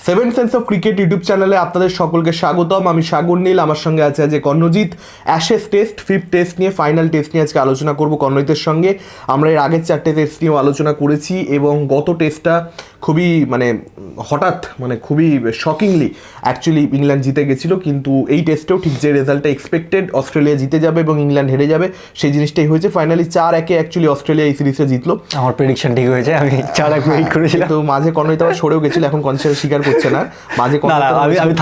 Seven sense of cricket YouTube চ্যানেলে আপনাদের সকলকে স্বাগতম। আমি সাগর নীল, আমার সঙ্গে আছে আজ Karnajit. Ashes test, fifth test নিয়ে, ফাইনাল টেস্ট নিয়ে আজকে আলোচনা করব কর্ণজিতের সঙ্গে। আমরা এর আগের 4টে টেস্ট নিয়েও আলোচনা করেছি এবং গত টেস্টটা খুবই হঠাৎ খুবই শকিংলি অ্যাকচুয়ালি ইংল্যান্ড জিতে গেছিলো, কিন্তু এই টেস্টেও ঠিক যে রেজাল্টটা এক্সপেক্টেড, অস্ট্রেলিয়া জিতে যাবে এবং ইংল্যান্ড হেরে যাবে, সেই জিনিসটাই হয়েছে। ফাইনালি 4-1 অ্যাকচুয়ালি অস্ট্রেলিয়া এই সিরিজে জিতলো। আমার প্রেডিকশন ঠিক হয়েছে, আমি 4-1 প্রেডিক্ট করেছিলাম। তো মাঝে কর্ণজিৎ আবার সরেও গেছিল, এখন কনসিডার স্বীকার করছে না। মাঝে আমি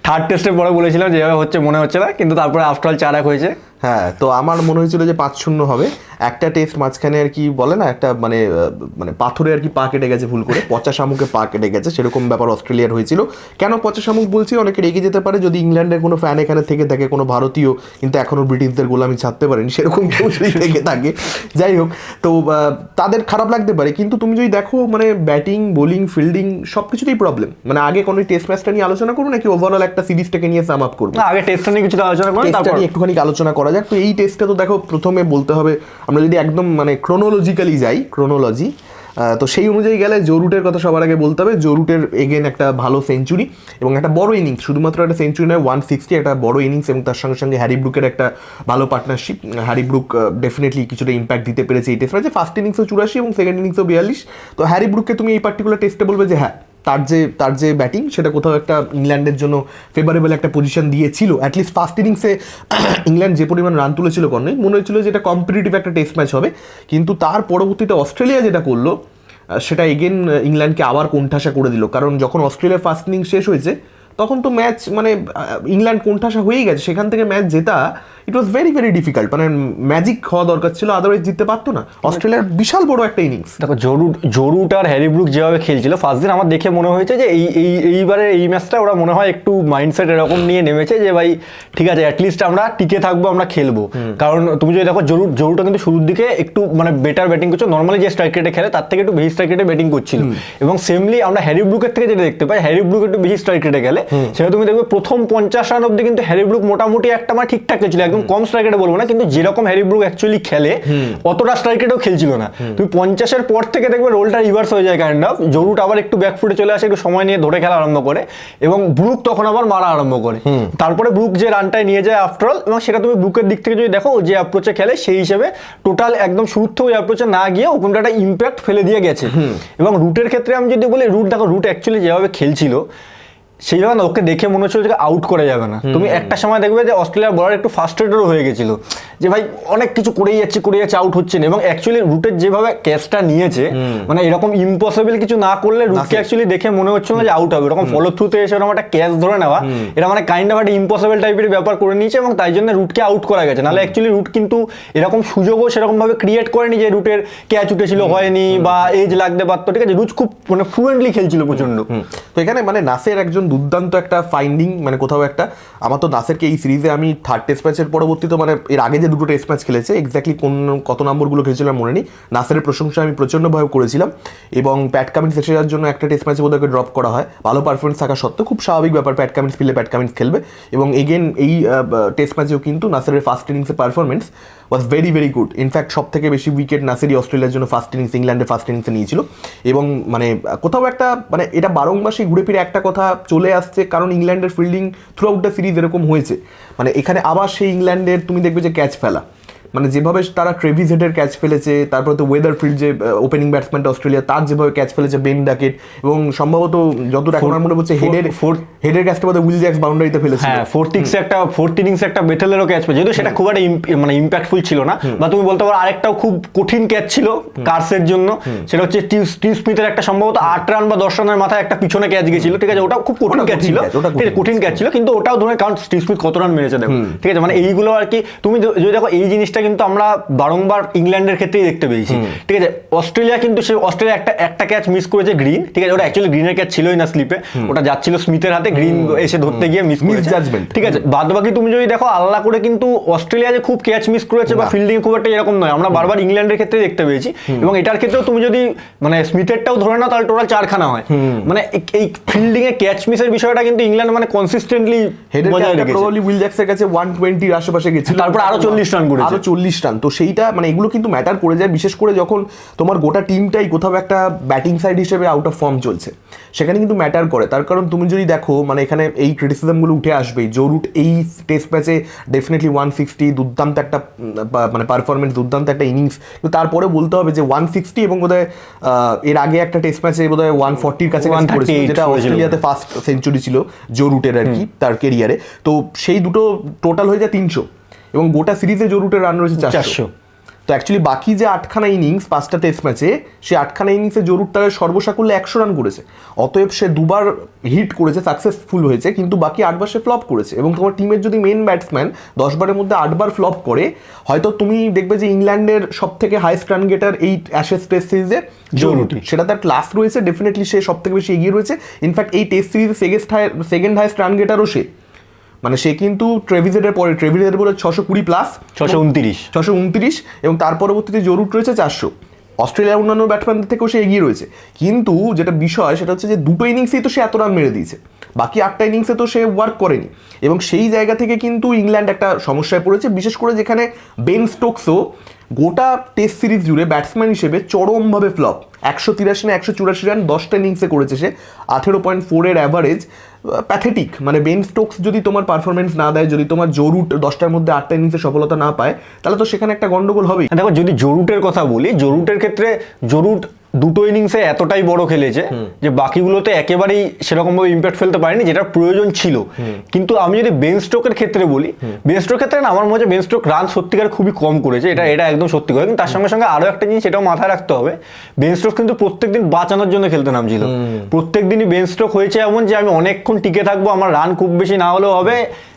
থার্ড টেস্টের পরে বলেছিলাম যেভাবে হচ্ছে মনে হচ্ছে না, কিন্তু তারপরে আফটার অল 4-1 হয়েছে। হ্যাঁ, তো আমার মনে হয়েছিল যে 5-0 হবে। একটা টেস্ট মাঝখানে আর কি বলে না, একটা পাথরে আর কি পা কেটে গেছে ভুল করে, পচা শামুকে পা কেটে গেছে, সেরকম ব্যাপার অস্ট্রেলিয়ার হয়েছিল। কেন পচা শামুক বলছি, অনেকে রেগে যেতে পারে যদি ইংল্যান্ডের কোনো ফ্যান এখানে থেকে থাকে, কোনো ভারতীয় কিন্তু এখনও ব্রিটিশদের গোলামি ছাড়তে পারেনি, সেরকম কেউ যদি থেকে থাকে, যাই হোক, তো তাদের খারাপ লাগতে পারে। কিন্তু তুমি যদি দেখো ব্যাটিং, বোলিং, ফিল্ডিং সব কিছুতেই প্রবলেম। আগে কোনো টেস্ট ম্যাচটা নিয়ে আলোচনা করবো নাকি ওভারঅল একটা সিরিজটাকে নিয়ে সাম আপ করবো? আগে টেস্টটা নিয়ে কিছু আলোচনা করবো, তারপর একটুখানি আলোচনা করা যাক। তো এই টেস্টটা তো দেখো, প্রথমে বলতে হবে আমরা যদি একদম ক্রোনোলজিক্যালি যাই, ক্রোনোলজি, তো সেই অনুযায়ী গেলে জো রুটের কথা সবার আগে বলতে হবে। জো রুটের এগেন একটা ভালো সেঞ্চুরি এবং একটা বড় ইনিংস, শুধুমাত্র একটা সেঞ্চুরি নয়, 160 একটা বড় ইনিংস, এবং তার সঙ্গে সঙ্গে হ্যারি ব্রুকের একটা ভালো পার্টনারশিপ। হ্যারি ব্রুক ডেফিনেটলি কিছুটা ইম্প্যাক্ট দিতে পেরেছে এই টেস্ট ম্যাচে। ফার্স্ট ইনিংসও 84 এবং সেকেন্ড ইনিংসও 42। তো হ্যারি ব্রুককে তুমি এই পার্টিকুলার টেস্টে বলবে যে হ্যাঁ, তার যে ব্যাটিং সেটা কোথাও একটা ইংল্যান্ডের জন্য ফেভারেবল একটা পজিশন দিয়েছিল। অ্যাটলিস্ট ফার্স্ট ইনিংসে ইংল্যান্ড যে পরিমাণ রান তুলেছিল কর্ণই, মনে হয়েছিল যে এটা কম্পিটিটিভ একটা টেস্ট ম্যাচ হবে। কিন্তু তার পরবর্তীতে অস্ট্রেলিয়া যেটা করলো সেটা এগেন ইংল্যান্ডকে আবার কোণঠাসা করে দিল। কারণ যখন অস্ট্রেলিয়ার ফার্স্ট ইনিংস শেষ হয়েছে তখন তো ম্যাচ ইংল্যান্ড কোণঠাসা হয়েই গেছে, সেখান থেকে ম্যাচ জেতা it was very very difficult. Magic হওয়া দরকার ছিল, আদারওয়াইজ জিততে পারতো না। অস্ট্রেলিয়ার বিশাল বড় একটা ইনিংস। দেখো জরুট আর হ্যারি ব্রুক যেভাবে খেলছিল ফার্স্ট দিন, আমার দেখে মনে হয়েছে যে এইবারে এই ম্যাচটা ওরা মনে হয় একটু মাইন্ডসেট এরকম নিয়ে নেমেছে যে ভাই ঠিক আছে, অ্যাটলিস্ট আমরা টিকে থাকবো, আমরা খেলবো। কারণ তুমি যদি দেখো জরুটটা কিন্তু শুরুর দিকে একটু বেটার ব্যাটিং করছো, নর্মালি যে স্ট্রাইক রেটে খেলে তার থেকে একটু বেশি স্ট্রাইক রেটে ব্যাটিং করছিল। এবং সেমলি আমরা হ্যারি ব্রুকের থেকে যেটা দেখতে পাই, হ্যারি ব্রুক একটু বেশি স্ট্রাইক রেটে খেলে, সেটা তুমি দেখবে প্রথম 50 রান অব্দি কিন্তু হ্যারি ব্রুক মোটামুটি একটা ঠিকঠাক খেলছিল, একদম কম স্ট্রাইক রেটে বলবো না, কিন্তু যেরকম হ্যারি ব্রুক অ্যাকচুয়ালি খেলে অতটা স্ট্রাইক রেটেও খেলছিল না। তুমি 50-এর পর থেকে দেখবে রোলটা রিভার্স হয়ে যায় কাইন্ড অফ। জরুট আবার একটু ব্যাকফুটে চলে আসে, একটু সময় নিয়ে ধরে খেলা আরম্ভ করে এবং ব্রুক তখন আবার মারা আরম্ভ করে। তারপরে ব্রুক যে রানটায় নিয়ে যায় আফটার অল, এবং সেটা তুমি ব্রুকের দিক থেকে যদি দেখো যে অ্যাপ্রোচে খেলে সেই হিসেবে টোটাল একদম শুরু থেকে ওই অ্যাপ্রোচে না গিয়ে ওখানটা একটা ইম্প্যাক্ট ফেলে দিয়ে গেছে। এবং রুটের ক্ষেত্রে আমি যদি বলি, রুট অ্যাকচুয়ালি যেভাবে খেলছিল সেইভাবে না, ওকে দেখে মনে হচ্ছিল যে আউট করা যাবে না। তুমি একটা সময় দেখবে যে অস্ট্রেলিয়ার বলার একটু ফার্স্ট্রেটেডও হয়ে গেছিল যে ভাই অনেক কিছু করেই যাচ্ছে, আউট হচ্ছে না। এবং অ্যাকচুয়ালি রুটের যেভাবে ক্যাচটা নিয়েছে, এরকম ইম্পসিবল কিছু না করলে রুটকে অ্যাকচুয়ালি দেখে মনে হচ্ছিল না যে আউট হবে। এরকম ফলো থ্রুতে এসে এরকম একটা ক্যাচ ধরে নেওয়া, এটা কাইন্ড অফ একটা ইম্পসিবল টাইপের ব্যাপার করে নিয়েছে, এবং তাই জন্য রুটকে আউট করা গেছে। নাহলে অ্যাকচুয়ালি রুট কিন্তু এরকম সুযোগও সেরকম ভাবে ক্রিয়েট করেনি যে রুটের ক্যাচ উঠেছিল হয়নি বা এজ লাগতে পারতো। ঠিক আছে, রুট খুব ফ্লুয়েন্টলি খেলছিল প্রচন্ড। তো এখানে নাসের একজন দুর্দান্ত একটা ফাইন্ডিং, কোথাও একটা, আমার তো নাসেরকে এই সিরিজে আমি থার্ড টেস্ট ম্যাচের পরবর্তীতে এর আগে যে দুটো টেস্ট ম্যাচ খেলেছে এক্স্যাক্টলি কত নম্বরগুলো খেলেছিলাম মনে নেই, নাসেরের প্রশংসা আমি প্রচণ্ডভাবে করেছিলাম। এবং প্যাট কামিন্স এসে যাওয়ার জন্য একটা টেস্ট ম্যাচে বোধহয় ড্রপ করা হয়, ভালো পারফরমেন্স থাকা সত্ত্বেও খুব স্বাভাবিক ব্যাপার, প্যাট কামিন্স ফিরলে প্যাট কামিন্স খেলবে। এবং এগেন এই টেস্ট ম্যাচেও কিন্তু নাসেরের ফার্স্ট ইনিংসের পারফরমেন্স ওয়াজ ভেরি ভেরি গুড। ইনফ্যাক্ট সব থেকে বেশি উইকেট নাসেরই অস্ট্রেলিয়ার জন্য ফার্স্ট ইনিংস, ইংল্যান্ডের ফার্স্ট ইনিংসে নিয়েছিল। এবং কোথাও একটা এটা বারংবার সেই ঘুরে ফিরে একটা কথা চলে আসছে, কারণ ইংল্যান্ডের fielding through out the series এরকম হয়েছে। এখানে আবার সেই ইংল্যান্ডের তুমি দেখবে যে ক্যাচ ফেলা, যেভাবে তারা ট্রেভিস হেডের ক্যাচ ফেলেছে, তারপরে তো ওয়েদারফিল্ড যে ওপেনিং ব্যাটসম্যানটা অস্ট্রেলিয়া, তার যেভাবে ক্যাচ ফেলেছে বেন ডাকেট, এবং সম্ভবত যতটা এখন মনে হচ্ছে হেডের ক্যাচটা বোধহয় উইল জ্যাক্স বাউন্ডারিতে ফেলেছে। হ্যাঁ, ফোর্থ ইনিংসে একটা বেথেলেরও ক্যাচ পেয়েছে, যেহেতু সেটা খুব একটা ইম্প্যাক্টফুল ছিল না। বা তুমি বলতে পারো আরেকটাও খুব কঠিন ক্যাচ ছিল কার্সের জন্য, সেটা হচ্ছে স্টিভ স্মিথের একটা সম্ভবত 8 রান বা 10 রানের মাথায় একটা পিছনে ক্যাচ গেছিল। ঠিক আছে, ওটাও খুব কঠিন ক্যাচ ছিল, কঠিন ক্যাচ ছিল, কিন্তু ওটাও ধরে কারণ স্টিভ স্মিথ কত রান মেরেছে দেখো। ঠিক আছে, এইগুলো আর কি তুমি যদি দেখো এই জিনিসটা কিন্তু আমরা বারংবার ইংল্যান্ডের ক্ষেত্রেই দেখতে পেয়েছি। ঠিক আছে, অস্ট্রেলিয়া কিন্তু অস্ট্রেলিয়া একটা ক্যাচ মিস করেছে গ্রিন। ঠিক আছে, ওটা অ্যাকচুয়ালি গ্রিনের ক্যাচ ছিলই না স্লিপে, ওটা যাচ্ছিল স্মিথের হাতে, গ্রিন এসে ধরতে গিয়ে মিস জাজমেন্ট। ঠিক আছে, বাদ বাকি তুমি যদি দেখো আল্লাহ করে কিন্তু অস্ট্রেলিয়া যে খুব ক্যাচ মিস করেছে বা ফিল্ডিং খুব একটা এরকম নয়, আমরা বারবার ইংল্যান্ডের ক্ষেত্রে দেখতে পেয়েছি। এবং এটার ক্ষেত্রেও তুমি যদি স্মিথেরটাও ধরে নাও তাহলে টোটাল 4খানা হয়। এই ফিল্ডিং এ ক্যাচ মিসের বিষয়টা কিন্তু ইংল্যান্ড কনসিস্টেন্টলি বজায় রেখেছে। প্রবাবলি উইল জ্যাক্সের কাছে 120 আশেপাশে গেছিল, তারপর আরো 40 রান করেছে, আরো 40 রান। তো সেইটা মানে এগুলো কিন্তু ম্যাটার করে যায়, বিশেষ করে যখন তোমার গোটা টিমটাই কোথাও একটা ব্যাটিং সাইড হিসেবে আউট অফ ফর্ম চলছে, সেখানে কিন্তু ম্যাটার করে। তার কারণ তুমি যদি দেখো মানে এখানে এই ক্রিটিসিজমগুলো উঠে আসবেই। জো রুট এই টেস্ট ম্যাচে ডেফিনেটলি 160 দুর্দান্ত একটা মানে পারফরমেন্স, দুর্দান্ত একটা ইনিংস, কিন্তু তারপরে বলতে হবে যে 160 এবং বোধহয় এর আগে একটা টেস্ট ম্যাচে বোধহয় 140-র কাছে করেছিল, যেটা অস্ট্রেলিয়াতে ফার্স্ট সেঞ্চুরি ছিল জো রুটের আর কি তার কেরিয়ারে। তো সেই দুটো টোটাল হয়ে যায় 300 এবং গোটা সিরিজে জো রুটের রান রয়েছে 400। তো অ্যাকচুয়ালি বাকি যে 8খানা ইনিংস 5টা টেস্ট ম্যাচে, সেই 8খানা ইনিংসে জো রুট তার সর্বসাকুল্যে 100 রান করেছে। অতএব সে দুবার হিট করেছে, সাকসেসফুল হয়েছে, কিন্তু বাকি 8বার সে ফ্লপ করেছে। এবং তোমার টিমের যদি মেন ব্যাটসম্যান 10 বারের মধ্যে 8বার ফ্লপ করে, হয়তো তুমি দেখবে যে ইংল্যান্ডের সব থেকে হাইস্ট রান গেটার এই অ্যাশেজ টেস্ট সিরিজে জো রুট, সেটা তার ক্লাস রয়েছে, ডেফিনেটলি সে সব থেকে বেশি এগিয়ে রয়েছে। ইনফ্যাক্ট এই টেস্ট সিরিজে সেকেন্ড হাইস্ট রান গেটারও সে, মানে সে কিন্তু ট্রেভিজেডের পরে, ট্রেভিজেড বলে 620 প্লাস 629 এবং তার পরবর্তীতে জো রুট রয়েছে 400। অস্ট্রেলিয়ার অন্যান্য ব্যাটসম্যানদের থেকেও সে এগিয়ে রয়েছে। কিন্তু যেটা বিষয় সেটা হচ্ছে যে দুটো ইনিংসেই তো সে এত রান মেরে দিয়েছে, বাকি 8টা ইনিংসে তো সে ওয়ার্ক করেনি। এবং সেই জায়গা থেকে কিন্তু ইংল্যান্ড একটা সমস্যায় পড়েছে, বিশেষ করে যেখানে বেন স্টোকসও গোটা টেস্ট সিরিজ জুড়ে ব্যাটসম্যান হিসেবে চরমভাবে ফ্লপ। 183 না 184 রান 10টা ইনিংসে করেছে সে, 18.4 অ্যাভারেজ, প্যাথেটিক। মানে বেন স্টোকস যদি তোমার পারফরমেন্স না দেয়, যদি তোমার জো রুট 10টার মধ্যে 8টা ইনিংসে সফলতা না পায়, তাহলে তো সেখানে একটা গন্ডগোল হবেই। দেখো যদি জো রুটের কথা বলি, জো রুটের ক্ষেত্রে জো রুট দুটো ইনিংসে এতটাই বড় খেলেছে যে বাকিগুলোতে একেবারেই সেরকমভাবে ইম্প্যাক্ট ফেলতে পারেনি, যেটার প্রয়োজন ছিল। কিন্তু আমি যদি বেন স্টোকের ক্ষেত্রে বলি, বেন স্টোকের ক্ষেত্রে না আমার মনে হয় বেন স্টোক রান সত্যিকার খুবই কম করেছে, এটা একদম সত্যি কথা। কিন্তু তার সঙ্গে সঙ্গে আরও একটা জিনিস সেটাও মাথায় রাখতে হবে, বেন স্টোক কিন্তু প্রত্যেকদিন বাঁচানোর জন্য খেলতে নামছিল। প্রত্যেকদিনই বেন স্টোক হয়েছে এমন যে আমি অনেকক্ষণ টিকে থাকবো, আমার রান খুব বেশি না হলেও হবে,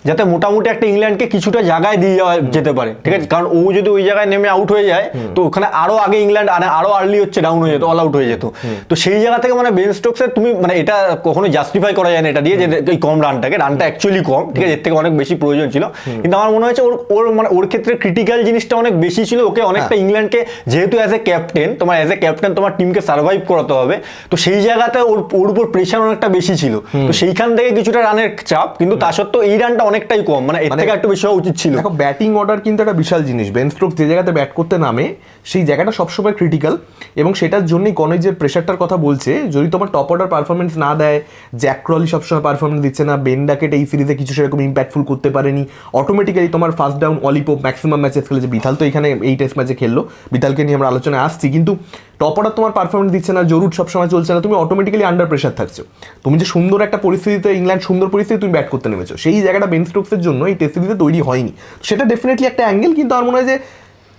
যাতে মোটামুটি একটা ইংল্যান্ডকে কিছুটা জায়গায় দিয়ে যাওয়া যেতে পারে, ঠিক আছে। কারণ ও যদি ওই জায়গায় নেমে আউট হয়ে যায়, তো ওখানে আরো আগে ইংল্যান্ড আরো আর্লি হচ্ছে ডাউন হয়ে যেত, অল আউট হয়ে যেত। তো সেই জায়গা থেকে মানে বেন স্টোকসের তুমি মানে এটা কখনো জাস্টিফাই করা যায় না এটা দিয়ে যে এই কম রানটা অ্যাকচুয়ালি কম, ঠিক আছে, এর থেকে অনেক বেশি প্রয়োজন ছিল। কিন্তু আমার মনে হয়েছে ওর মানে ওর ক্ষেত্রে ক্রিটিক্যাল জিনিসটা অনেক বেশি ছিল। ওকে অনেকটা ইংল্যান্ডকে, যেহেতু অ্যাজ এ ক্যাপ্টেন তোমার টিমকে সার্ভাইভ করাতে হবে, তো সেই জায়গাতে ওর উপর প্রেশার অনেকটা বেশি ছিল। তো সেইখান থেকে কিছুটা রানের চাপ, কিন্তু তা সত্ত্বেও এই রানটা অনেকটাই কম, মানে এর থেকে একটু বেশি হওয়া উচিত ছিল। দেখো ব্যাটিং অর্ডার কিন্তু একটা বিশাল জিনিস। বেন স্টোকস যে জায়গাতে ব্যাট করতে নামে, সেই জায়গাটা সবসময় ক্রিটিক্যাল, এবং সেটার জন্যই কনয় যে প্রেশারটার কথা বলছে, যদি তোমার টপ অর্ডার পারফরমেন্স না দেয়, জ্যাক ক্রলি সবসময় পারফরমেন্স দিচ্ছে না, বেন ডাকেট এই সিরিজে কিছু সেরকম ইম্প্যাক্টফুল করতে পারেনি, অটোমেটিক্যালি তোমার ফার্স্ট ডাউন অলি পোপ ম্যাক্সিমাম ম্যাচেস খেলেছে, বিথাল তো এখানে এই টেস্ট ম্যাচে খেললো, বিথালকে নিয়ে আমরা আলোচনায় আসছি, কিন্তু টপ অর্ডার তোমার পারফরমেন্স দিচ্ছে না, জো রুট সবসময় চলছে না, তুমি অটোমেটিক্যালি আন্ডার প্রেশার থাকছো। তুমি যে সুন্দর একটা পরিস্থিতিতে, ইংল্যান্ড সুন্দর পরিস্থিতি তুমি ব্যাট করতে নেমেছো, সেই জায়গাটা বেন স্টোকসের জন্য এই টেস্ট সিরিজে তৈরি হয়নি। সেটা ডেফিনেটলি একটা অ্যাঙ্গেল, কিন্তু আমার মনে হয় যে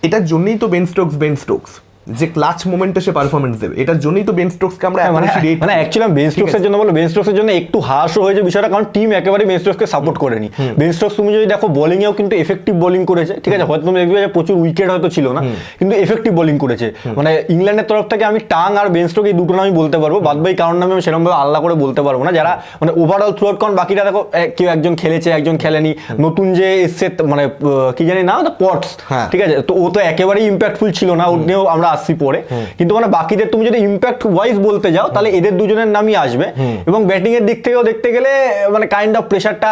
এটার জন্যই তো বেন স্টোকস যে ক্লাচ মোমেন্টে সে পারফরমেন্স দেবে, এটার জন্যই তো বেন স্টোকসকে আমরা মানে অ্যাকচুয়ালি বেন স্টোকসের জন্য বলো, বেন স্টোকসের জন্য একটু হার্শও হয়েছে বিষয়টা, কারণ টিম একেবারে বেন স্টোকসকে সাপোর্ট করেনি। বেন স্টোকস তুমি যদি দেখো বোলিংয়েও কিন্তু এফেক্টিভ বোলিং করেছে, ঠিক আছে, হয়তো তুমি দেখবে যে প্রচুর উইকেট হয়তো ছিল না, কিন্তু এফেক্টিভ বোলিং করেছে। মানে ইংল্যান্ডের তরফ থেকে আমি টাং আর বেন স্টোক এই দুটো নামই বলতে পারবো, বাদ বাকি কারণ নামে আমি সেরকমভাবে আল্লাহ করে বলতে পারবো না, যারা মানে ওভারঅল থ্রু আউট। কারণ বাকিটা দেখো কেউ একজন খেলেছে, একজন খেলেনি, নতুন যে এসছে মানে কি জানি না পটস, ঠিক আছে, তো ও তো একেবারেই ইম্প্যাক্টফুল ছিল না, ওর নিয়েও আমরা আসছি পরে। কিন্তু মানে বাকিদের তুমি যদি ইম্প্যাক্ট ওয়াইজ বলতে যাও, তাহলে এদের দুজনের নামই আসবে। এবং ব্যাটিং এর দিক থেকেও দেখতে গেলে মানে কাইন্ড অফ প্রেশারটা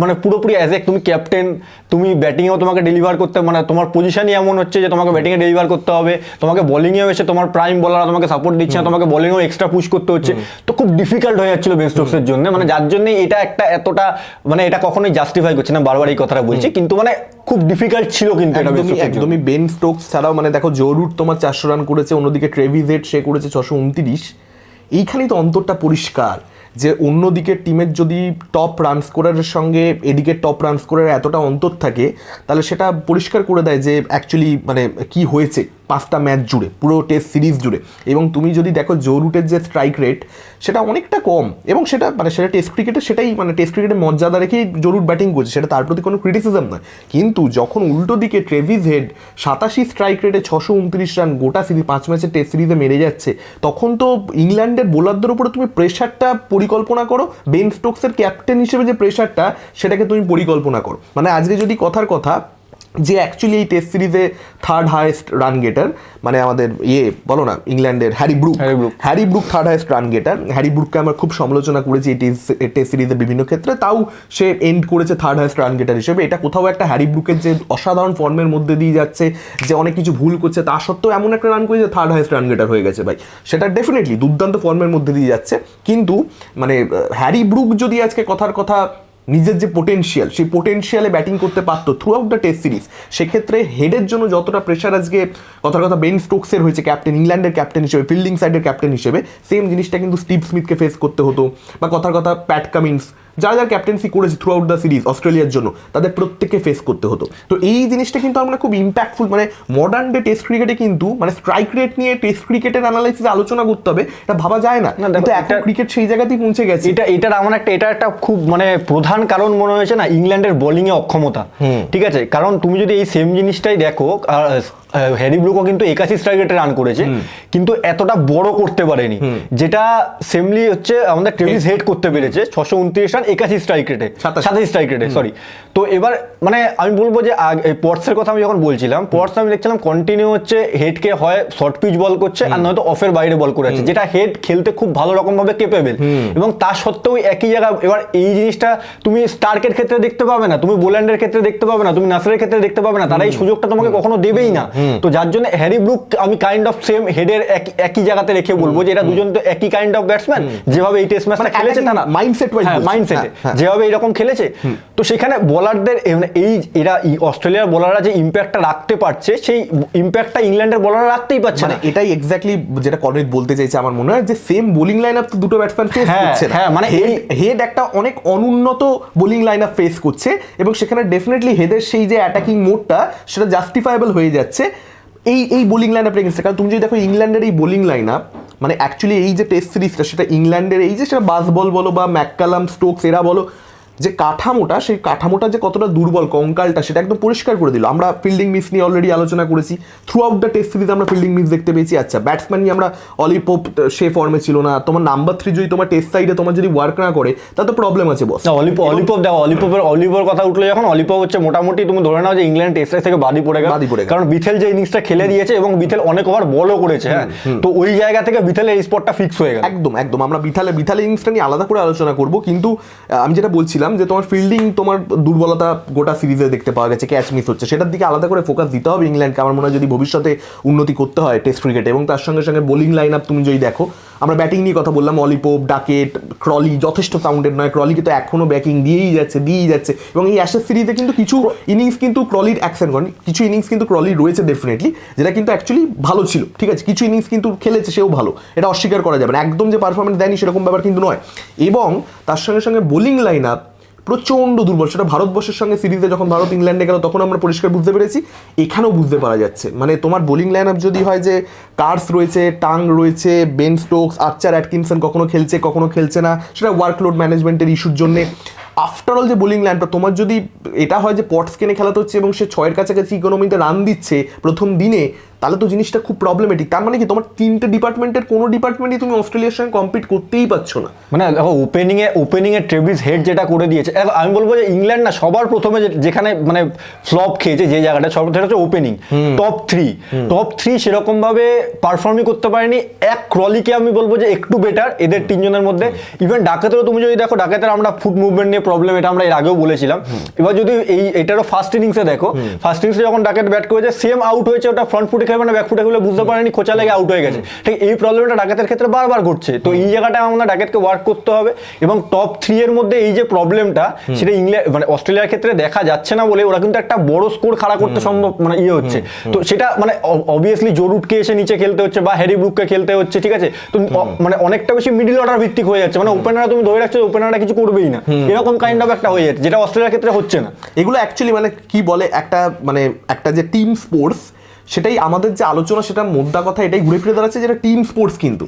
মানে পুরোপুরি অ্যাজ এ তুমি ক্যাপ্টেন, তুমি ব্যাটিংয়েও তোমাকে ডেলিভার করতে, মানে তোমার পজিশনই এমন হচ্ছে যে তোমাকে ব্যাটিংয়ে ডেলিভার করতে হবে, তোমাকে বোলিংয়েও এসে তোমার প্রাইম বোলাররা তোমাকে সাপোর্ট দিচ্ছে না, তোমাকে বোলিংয়েও এক্সট্রা পুশ করতে হচ্ছে, তো খুব ডিফিকাল্ট হয়ে যাচ্ছিল বেন স্টোকসের জন্য। মানে যার জন্য এটা একটা এতটা মানে এটা কখনোই জাস্টিফাই করছে না, বারবার এই কথাটা বলছি, কিন্তু মানে খুব ডিফিকাল্ট ছিল কিন্তু এটা একদমই। বেন স্টোকস ছাড়াও মানে দেখো জো রুট তোমার 400 রান করেছে, অন্যদিকে ট্রেভিস হেড সে করেছে 629। এইখানেই তো অন্তরটা পরিষ্কার যে অন্যদিকে টিমের যদি টপ রান স্কোরারের সঙ্গে এদিকে টপ রান স্কোরারের এতটা অন্তর থাকে, তাহলে সেটা পরিষ্কার করে দেয় যে অ্যাকচুয়ালি মানে কি হয়েছে 5টা ম্যাচ জুড়ে, পুরো টেস্ট সিরিজ জুড়ে। এবং তুমি যদি দেখো জো রুটের যে স্ট্রাইক রেট সেটা অনেকটা কম, এবং সেটা মানে সেটা টেস্ট ক্রিকেটে, সেটাই মানে টেস্ট ক্রিকেটের মর্যাদা রেখেই জো রুট ব্যাটিং করছে, সেটা তার প্রতি কোনো ক্রিটিসিজম নয়। কিন্তু যখন উল্টো দিকে ট্রেভিস হেড 87 স্ট্রাইক রেটে 629 রান গোটা সিরিজ 5 ম্যাচের টেস্ট সিরিজে মেরে যাচ্ছে, তখন তো ইংল্যান্ডের বোলারদের উপরে তুমি প্রেশারটা পরিকল্পনা করো, বেন স্টোকসের ক্যাপ্টেন হিসেবে যে প্রেশারটা সেটাকে তুমি পরিকল্পনা করো। মানে আজকে যদি কথার কথা যে অ্যাকচুয়ালি এই টেস্ট সিরিজে থার্ড হাইয়েস্ট রান গেটার, মানে আমাদের বলো না ইংল্যান্ডের Harry Brook third highest run getter. Harry ব্রুককে আমরা খুব সমালোচনা করেছি এই টেস্ট সিরিজের বিভিন্ন ক্ষেত্রে, তাও সে এন্ড করেছে থার্ড হাইয়েস্ট রান গেটার হিসেবে। এটা কোথাও একটা হ্যারি ব্রুকের যে অসাধারণ ফর্মের মধ্যে দিয়ে যাচ্ছে, যে অনেক কিছু ভুল করছে, তা সত্ত্বেও এমন একটা রান করে যে থার্ড হাইয়েস্ট রান গেটার হয়ে গেছে ভাই, সেটা ডেফিনেটলি দুর্দান্ত ফর্মের মধ্যে দিয়ে যাচ্ছে। কিন্তু মানে হ্যারি ব্রুক যদি আজকে কথার কথা নিজের যে পোটেনশিয়াল, সেই পোটেনশিয়ালে ব্যাটিং করতে পারতো through out the test series, সেক্ষেত্রে হেডের জন্য যতটা প্রেশার আজকে কথার কথা বেন স্টোকসের হয়েছে ক্যাপ্টেন, ইংল্যান্ডের ক্যাপ্টেন হিসেবে, ফিল্ডিং সাইডের ক্যাপ্টেন হিসেবে, সেম জিনিসটা কিন্তু স্টিভ স্মিথকে ফেস করতে হতো, বা কথার কথা প্যাট কামিন্স, যারা যারা ক্যাপ্টেন্সি করেছে থ্রু আউট দ্য সিরিজ অস্ট্রেলিয়ার জন্য, তাদের প্রত্যেককে ফেস করতে হতো। তো এই জিনিসটা কিন্তু আমরা খুব ইম্প্যাক্টফুল, মানে মডার্ন ডে টেস্ট ক্রিকেটে কিন্তু মানে স্ট্রাইক রেট নিয়ে টেস্ট ক্রিকেটের অ্যানালাইসিস আলোচনা করতে হবে, এটা ভাবা যায় না, কিন্তু এখন ক্রিকেট সেই জায়গাতেই পৌঁছে গেছে। এটা একটা খুব মানে প্রধান কারণ মনে হয়েছে না ইংল্যান্ডের বোলিং এ অক্ষমতা, ঠিক আছে? কারণ তুমি যদি এই সেম জিনিসটাই দেখো, হ্যারি ব্রুকও কিন্তু 81 স্ট্রাইক রেটে রান করেছে, কিন্তু এতটা বড় করতে পারেনি, যেটা সেমলি হচ্ছে আমাদের ট্রেভিস হেড করতে পেরেছে 629 রান 81 স্ট্রাইক রেটে, 27 স্ট্রাইক রেটে, সরি। তো এবার মানে আমি বলবো যে পর্টসের কথা আমি যখন বলছিলাম, পর্টস আমি দেখছিলাম কন্টিনিউ হচ্ছে হেডকে হয় শর্ট পিচ বল করছে, আর নয়তো অফের বাইরে বল করে আছে, যেটা হেড খেলতে খুব ভালো রকম ভাবে কেপেবল, এবং তার সত্ত্বেও একই জায়গা। এবার এই জিনিসটা তুমি স্টার্কের ক্ষেত্রে দেখতে পাবে না, তুমি বোল্যান্ডের ক্ষেত্রে দেখতে পাবে না, তুমি নাসরের ক্ষেত্রে দেখতে পাবে না, তারা এই সুযোগটা তোমাকে কখনো দেবেই না। তো যার জন্য হ্যারি ব্রুক আমি কাইন্ড অফ সেম হেডের একই জায়গাতে রেখে বলবো যে এরা দুজন তো একই কাইন্ড অফ ব্যাটসম্যান, যেভাবে এই টেস্ট ম্যাচটা খেলেছে না মাইন্ডসেটে যেভাবে এরকম খেলেছে। তো সেখানে বোলারদের এরা অস্ট্রেলিয়ার বোলাররা যে ইম্প্যাক্টটা রাখতে পারছে, সেই ইম্প্যাক্টটা ইংল্যান্ডের বোলাররা রাখতেই পারছে না। এটাই এক্স্যাক্টলি যেটা কর্নেট বলতে চাইছে আমার মনে হয়, যে সেম বোলিং লাইন আপ দুটো ব্যাটসম্যান ফেস করছে না, মানে হেড একটা অনেক অনুন্নত বোলিং লাইন আপ ফেস করছে, এবং সেখানে ডেফিনেটলি হেডের সেই যে অ্যাটাকিং মোডটা সেটা জাস্টিফাইবল হয়ে যাচ্ছে এই বোলিং লাইন আপ এগেইনস্টে। কারণ তুমি যদি দেখো ইংল্যান্ডের এই বোলিং লাইন আপ, মানে অ্যাকচুয়ালি এই যে টেস্ট সিরিজটা, সেটা ইংল্যান্ডের এই যে সেটা বাসবল বলো বা ম্যাককালাম স্টোকস এরা বলো, যে কাঠামোটা, সেই কাঠামোটা যে কতটা দুর্বল, কঙ্কালটা, সেটা একদম পরিষ্কার করে দিল। আমরা ফিল্ডিং মিস নিয়ে অলরেডি আলোচনা করেছি, through out the test series আমরা ফিল্ডিং মিস দেখতে পেয়েছি। আচ্ছা, ব্যাটসম্যান নিয়ে আমরা অলি পোপ সে ফর্মে ছিল না, তোমার নাম্বার 3 যদি তোমার টেস্ট সাইডে তোমার যদি ওয়ার্ক না করে, তাহলে তো প্রবলেম আছে বস। অলিপপ দেখো, অলিপের কথা উঠলে যখন, অলিপপ হচ্ছে মোটামুটি তুমি ধরে নাও যে ইংল্যান্ড টেস্ট থেকে বাদই পড়ে গেল, কারণ বিথেল যে ইনিংসটা খেলে দিয়েছে, এবং বিথেল অনেক ওভার বলও করেছে, হ্যাঁ, তো ওই জায়গা থেকে বিথেলের স্পটটা ফিক্স হয়ে গেল। একদম আমরা বিথালের ইনিংসটা নিয়ে আলাদা করে আলোচনা করব, কিন্তু আমি যেটা বলছিলাম যে তোমার ফিল্ডিং, তোমার দুর্বলতা গোটা সিরিজে দেখতে পাওয়া গেছে, ক্যাচ মিস হচ্ছে, সেটার দিকে আলাদা করে ফোকাস দিতে হবে ইংল্যান্ডকে আমার মনে হয়, যদি ভবিষ্যতে উন্নতি করতে হয় টেস্ট ক্রিকেটে। এবং তার সঙ্গে সঙ্গে বোলিং লাইন আপ তুমি যদি দেখো, আমরা ব্যাটিং নিয়ে কথা বললাম, অলি পোপ, ডাকেট, ক্রলি যথেষ্ট সাউন্ডেড নয়, ক্রলি কিন্তু এখনো ব্যাটিং দিয়েই যাচ্ছে, এবং এই অ্যাশেজ সিরিজে কিন্তু কিছু ইনিংস কিন্তু ক্রলির অ্যাকশন করেনি, কিছু ইনিংস কিন্তু ক্রলির রয়েছে ডেফিনেটলি, যেটা কিন্তু অ্যাকচুয়ালি ভালো ছিল, ঠিক আছে, কিছু ইনিংস কিন্তু খেলেছে সেও ভালো, এটা অস্বীকার করা যাবে না, একদম যে পারফরমেন্স দেয়নি সেরকম ব্যাপার কিন্তু নয়। এবং তার সঙ্গে সঙ্গে বোলিং লাইন আপ প্রচণ্ড দুর্বল, সেটা ভারতবর্ষের সঙ্গে সিরিজে যখন ভারত ইংল্যান্ডে গেল তখন আমরা পরিষ্কার বুঝতে পেরেছি, এখানেও বুঝতে পারা যাচ্ছে। মানে তোমার বোলিং লাইন আপ যদি হয় যে কার্স রয়েছে, টাং রয়েছে, বেন স্টোকস, আর্চার, অ্যাটকিনসন কখনো খেলছে কখনো খেলছে না, সেটা ওয়ার্কলোড ম্যানেজমেন্টের ইস্যুর জন্যে। আফটার অল যে বোলিং লাইনটা তোমার যদি এটা হয় যে পটস কেনে খেলাতে হচ্ছে এবং সে 6-এর কাছাকাছি ইকোনমিতে রান দিচ্ছে প্রথম দিনে, তাহলে তো জিনিসটা খুব প্রবলেমেটিক। তার মানে কি তোমার 3টে ডিপার্টমেন্টের কোনো ডিপার্টমেন্টই তুমি অস্ট্রেলিয়ার সঙ্গে কম্পিট করতেই পারছো না। মানে দেখো ওপেনিংয়ে ট্রেভিস হেড যেটা করে দিয়েছে, আমি বলবো যে ইংল্যান্ড না সবার প্রথমে যেখানে মানে ফ্লপ খেয়েছে, যে জায়গাটা সর্বপ্রথম হচ্ছে ওপেনিং, টপ থ্রি সেরকম ভাবে পারফর্মই করতে পারেনি। ক্রলিকে আমি বলবো যে একটু বেটার এদের 3 জনের মধ্যে। ইভেন ডাকাতেরও তুমি যদি দেখো, ডাকাতের আমরা ফুট মুভমেন্ট নিয়ে প্রবলেম, এটা আমরা এর আগেও বলেছিলাম। এবার যদি এটারও ফার্স্ট ইনিংসে দেখো, ফার্স্ট ইনিংসে যখন ডাকাত ব্যাট করেছে, সেম আউট হয়েছে, ওটা ফ্রন্ট ফুটে খেলবে না ব্যাক ফুটে খেলে বুঝতে পারেনি, খোঁচা লেগে আউট হয়ে গেছে, ঠিক এই প্রবলেমটা ডাকাতের ক্ষেত্রে বারবার ঘটছে। তো এই জায়গাটা আমাদের ডাকাতকে ওয়ার্ক করতে হবে, এবং টপ 3 এর মধ্যে এই যে প্রবলেমটা, সেটা ইংল্যান্ড মানে অস্ট্রেলিয়ার ক্ষেত্রে দেখা যাচ্ছে না বলে ওরা কিন্তু একটা বড় স্কোর খাড়া করতে সম্ভব মানে হচ্ছে। তো সেটা মানে অবভিয়াসলি জো রুটকে এসে নিচে খেলতে হচ্ছে বা হ্যারি ব্রুককে খেলতে হচ্ছে, ঠিক আছে, তো মানে অনেকটা বেশি মিডল অর্ডার ভিত্তিক হয়ে যাচ্ছে, মানে ওপেনাররা তুমি ধরে রাখছো, ওপেনাররা কিছু করবেই না, এরকম কাইন্ড অফ একটা হয়ে যাচ্ছে, যেটা অস্ট্রেলিয়ার ক্ষেত্রে হচ্ছে না। এগুলো অ্যাকচুয়ালি মানে কি বলে, একটা যে টিম স্পোর্টস, সেটাই আমাদের যে আলোচনা, সেটা মোদ্দা কথা এটাই ঘুরে ফিরে দাঁড়াচ্ছে, যেটা টিম স্পোর্টস। কিন্তু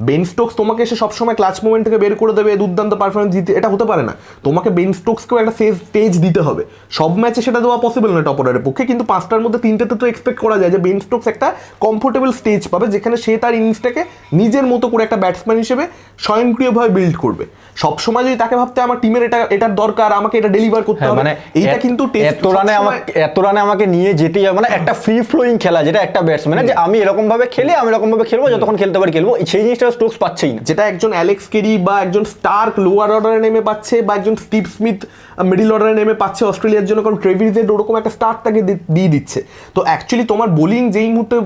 বেন স্টোকস তোমাকে এসে সবসময় ক্লাচ মোমেন্ট থেকে বের করে দেবে, দুর্দান্ত পারফরমেন্স দিতে, এটা হতে পারে না। তোমাকে বেন স্টোকসকেও একটা স্টেজ দিতে হবে। সব ম্যাচে সেটা দেওয়া পসিবল নয় টপ অর্ডারের পক্ষে, কিন্তু 5টার মধ্যে 3টেতে তো এক্সপেক্ট করা যায় যে বেন স্টোকস একটা কমফোর্টেবল স্টেজ পাবে, যেখানে সে তার ইনিংসটাকে নিজের মতো করে একটা ব্যাটসম্যান হিসেবে স্বয়ংক্রিয়ভাবে বিল্ড করবে। সবসময় যদি তাকে ভাবতে আমার টিমের এটার দরকার, আমাকে এটা ডেলিভার করতে হবে, মানে এইটা কিন্তু এত রানে আমাকে নিয়ে যেতেই হবে, মানে একটা ফ্রি ফ্লোয়িং খেলা, যেটা একটা ব্যাটসম্যান যে আমি এরকম ভাবে খেলি, আমি এরকম ভাবে খেলবো, যতক্ষণ খেলতে পারি খেলবো, সেই জিনিসটা স্টোকস পাচ্ছেই না। যেটা একজন অ্যালেক্স কেরি বা একজন স্টার্ক লোয়ার অর্ডারে নেমে পাচ্ছে, বা একজন স্টিভ স্মিথ মিডল অর্ডারে নেমে পাচ্ছে অস্ট্রেলিয়ার জন্য, কারণ ট্রেভিস হেড ওরকম একটা স্টার্ট তাকে দিয়ে দিচ্ছে। তো অ্যাকচুয়ালি তোমার বোলিং যেই মুহূর্তে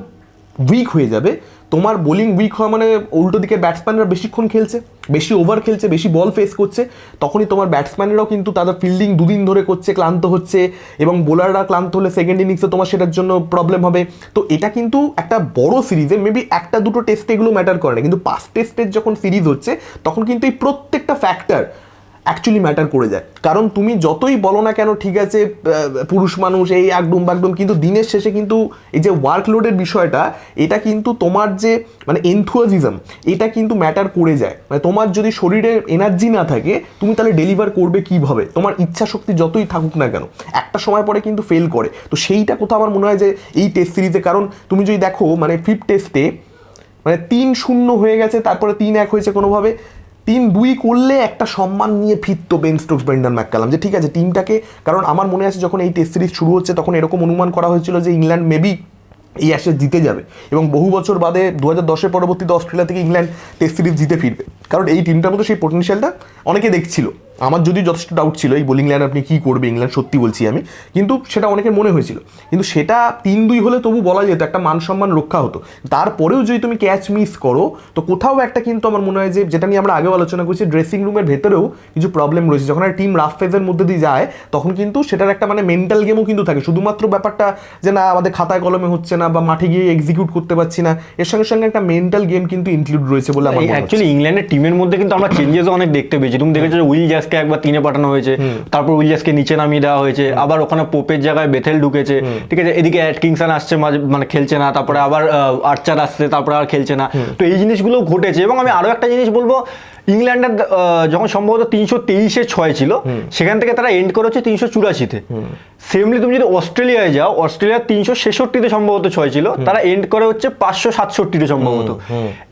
উইক হয়ে যাবে, তোমার বোলিং উইক হওয়া মানে উল্টো দিকের ব্যাটসম্যানরা বেশিক্ষণ খেলছে, বেশি ওভার খেলছে, বেশি বল ফেস করছে, তখনই তোমার ব্যাটসম্যানরাও কিন্তু তাদের ফিল্ডিং দুদিন ধরে করছে, ক্লান্ত হচ্ছে, এবং বোলাররা ক্লান্ত হলে সেকেন্ড ইনিংসে তোমার সেটার জন্য প্রবলেম হবে। তো এটা কিন্তু একটা বড় সিরিজে মেবি 1-2 টেস্টে এগুলো ম্যাটার করে না, কিন্তু 5 টেস্টের যখন সিরিজ হচ্ছে তখন কিন্তু এই প্রত্যেকটা ফ্যাক্টর অ্যাকচুয়ালি ম্যাটার করে যায়। কারণ তুমি যতই বলো না কেন, ঠিক আছে পুরুষ মানুষ এই একদম বাকদম, কিন্তু দিনের শেষে কিন্তু এই যে ওয়ার্কলোডের বিষয়টা, এটা কিন্তু তোমার যে মানে এনথুয়াজিজম, এটা কিন্তু ম্যাটার করে যায়। মানে তোমার যদি শরীরে এনার্জি না থাকে, তুমি তাহলে ডেলিভার করবে কীভাবে? তোমার ইচ্ছা শক্তি যতই থাকুক না কেন, একটা সময় পরে কিন্তু ফেল করে। তো সেইটা কোথাও আমার মনে হয় যে এই টেস্ট সিরিজে, কারণ তুমি যদি দেখো মানে 5th টেস্টে মানে 3-0 হয়ে গেছে, তারপরে 3-1 হয়েছে কোনোভাবে, 3-2 করলে একটা সম্মান নিয়ে ফিরতো বেন স্টোকস, ব্রেন্ডন ম্যাককালাম, যে ঠিক আছে টিমটাকে। কারণ আমার মনে আছে যখন এই টেস্ট সিরিজ শুরু হচ্ছে, তখন এরকম অনুমান করা হয়েছিল যে ইংল্যান্ড মেবি এই অ্যাশেজ জিতে যাবে, এবং বহু বছর বাদে 2010-এর পরবর্তীতে অস্ট্রেলিয়া থেকে ইংল্যান্ড টেস্ট সিরিজ জিতে ফিরবে, কারণ এই টিমটার মধ্যে সেই পোটেনশিয়ালটা অনেকে দেখছিল। আমার যদি যথেষ্ট ডাউট ছিল এই বোলিং লাইন আপনি কী করবে ইংল্যান্ড, সত্যি বলছি আমি, কিন্তু সেটা অনেকের মনে হয়েছিল। কিন্তু সেটা 3-2 হলে তবু বলা যেত একটা মান সম্মান রক্ষা হতো। তারপরেও যদি তুমি ক্যাচ মিস করো, তো কোথাও একটা কিন্তু আমার মনে হয় যে, যেটা নিয়ে আমরা আগেও আলোচনা করছি, ড্রেসিং রুমের ভেতরেও কিছু প্রবলেম রয়েছে। যখন একটা টিম রাফ ফেজের মধ্যে দিয়ে যায়, তখন কিন্তু সেটার একটা মানে মেন্টাল গেমও কিন্তু থাকে। শুধুমাত্র ব্যাপারটা যে না আমাদের খাতায় কলমে হচ্ছে না বা মাঠে গিয়ে এক্সিকিউট করতে পারছি না, এর সঙ্গে সঙ্গে একটা মেন্টাল গেম কিন্তু ইনক্লুড রয়েছে বলে আমার মনে হয়। অ্যাকচুয়ালি ইংল্যান্ডের টিমের মধ্যে কিন্তু আমরা চেঞ্জেসও অনেক দেখতে পেয়েছি। তুমি দেখেছো উইল জ্যাসকে একবার 3-এ পাঠানো হয়েছে, তারপর উইল জ্যাসকে নিচে নামিয়ে দেওয়া হয়েছে, আবার ওখানে পোপের জায়গায় বেথেল ঢুকেছে, ঠিক আছে, এদিকে অ্যাটকিনসন আসছে মানে খেলছে না, তারপরে আবার আর্চার আসছে, তারপরে আর খেলছে না। তো এই জিনিসগুলো ঘটেছে। এবং আমি আরো একটা জিনিস বলবো, ইংল্যান্ডের যখন সম্ভবত 323-এ 6 ছিল, সেখান থেকে তারা এন্ড করেছে 384-তে। সেমলি তুমি যদি অস্ট্রেলিয়ায় যাও, অস্ট্রেলিয়ার 366-তে সম্ভবত 6 ছিল, তারা এন্ড করে হচ্ছে 567-তে সম্ভবত।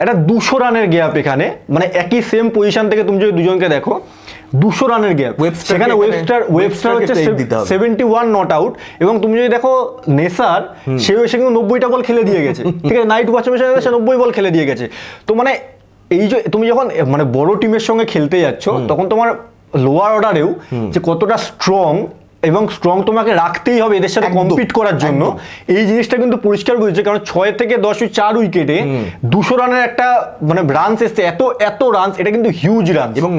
একটা 200 রানের গ্যাপ এখানে, মানে একই সেম পজিশন থেকে তুমি যদি দুজনকে দেখো, 200 রানের গ্যাপ। সেখানে ওয়েবস্টার হচ্ছে 71 নট আউট, এবং তুমি যদি দেখো নেসার, সেও এসে কিন্তু 90টা বল খেলে দিয়ে গেছে, ঠিক আছে, নাইট ওয়াচম্যান হিসেবে সে 90 বল খেলে দিয়ে গেছে। তো মানে এই যে তুমি যখন মানে বড় টিমের সঙ্গে খেলতে যাচ্ছ, তখন তোমার লোয়ার অর্ডারেও যে কতটা স্ট্রং এবং স্ট্রং তোমাকে রাখতেই হবে এদের সাথে কম্পিট করার জন্য, এই জিনিসটা কিন্তু পরিষ্কার বুঝছে। কারণ 6 থেকে 10 4 উইকেটে 200 রানের একটা মানে রানস এসছে, এত রানস, এটা কিন্তু হিউজ রান। এবং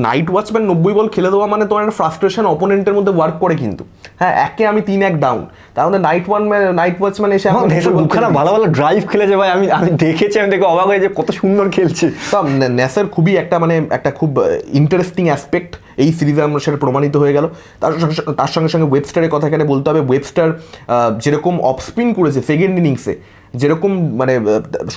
নাইট ওয়াচম্যান 90 বল খেলে দেওয়া মানে তোমার একটা ফ্রাস্ট্রেশন অপোনেন্টের মধ্যে ওয়ার্ক করে কিন্তু। হ্যাঁ, একে আমি 3-1 ডাউন, তার মধ্যে নাইট ওয়াচম্যান এসে ভালো ভালো ড্রাইভ খেলেছে ভাই, আমি দেখেছি, আমি দেখে অবাক হয়ে যে কত সুন্দর খেলছে। নেসার খুবই একটা মানে একটা খুব ইন্টারেস্টিং অ্যাসপেক্ট এই সিরিজে আমরা সেটা প্রমাণিত হয়ে গেল। তার সঙ্গে সঙ্গে ওয়েবস্টারের কথা এখানে বলতে হবে। ওয়েবস্টার যেরকম অফ স্পিন করেছে সেকেন্ড ইনিংসে, যেরকম মানে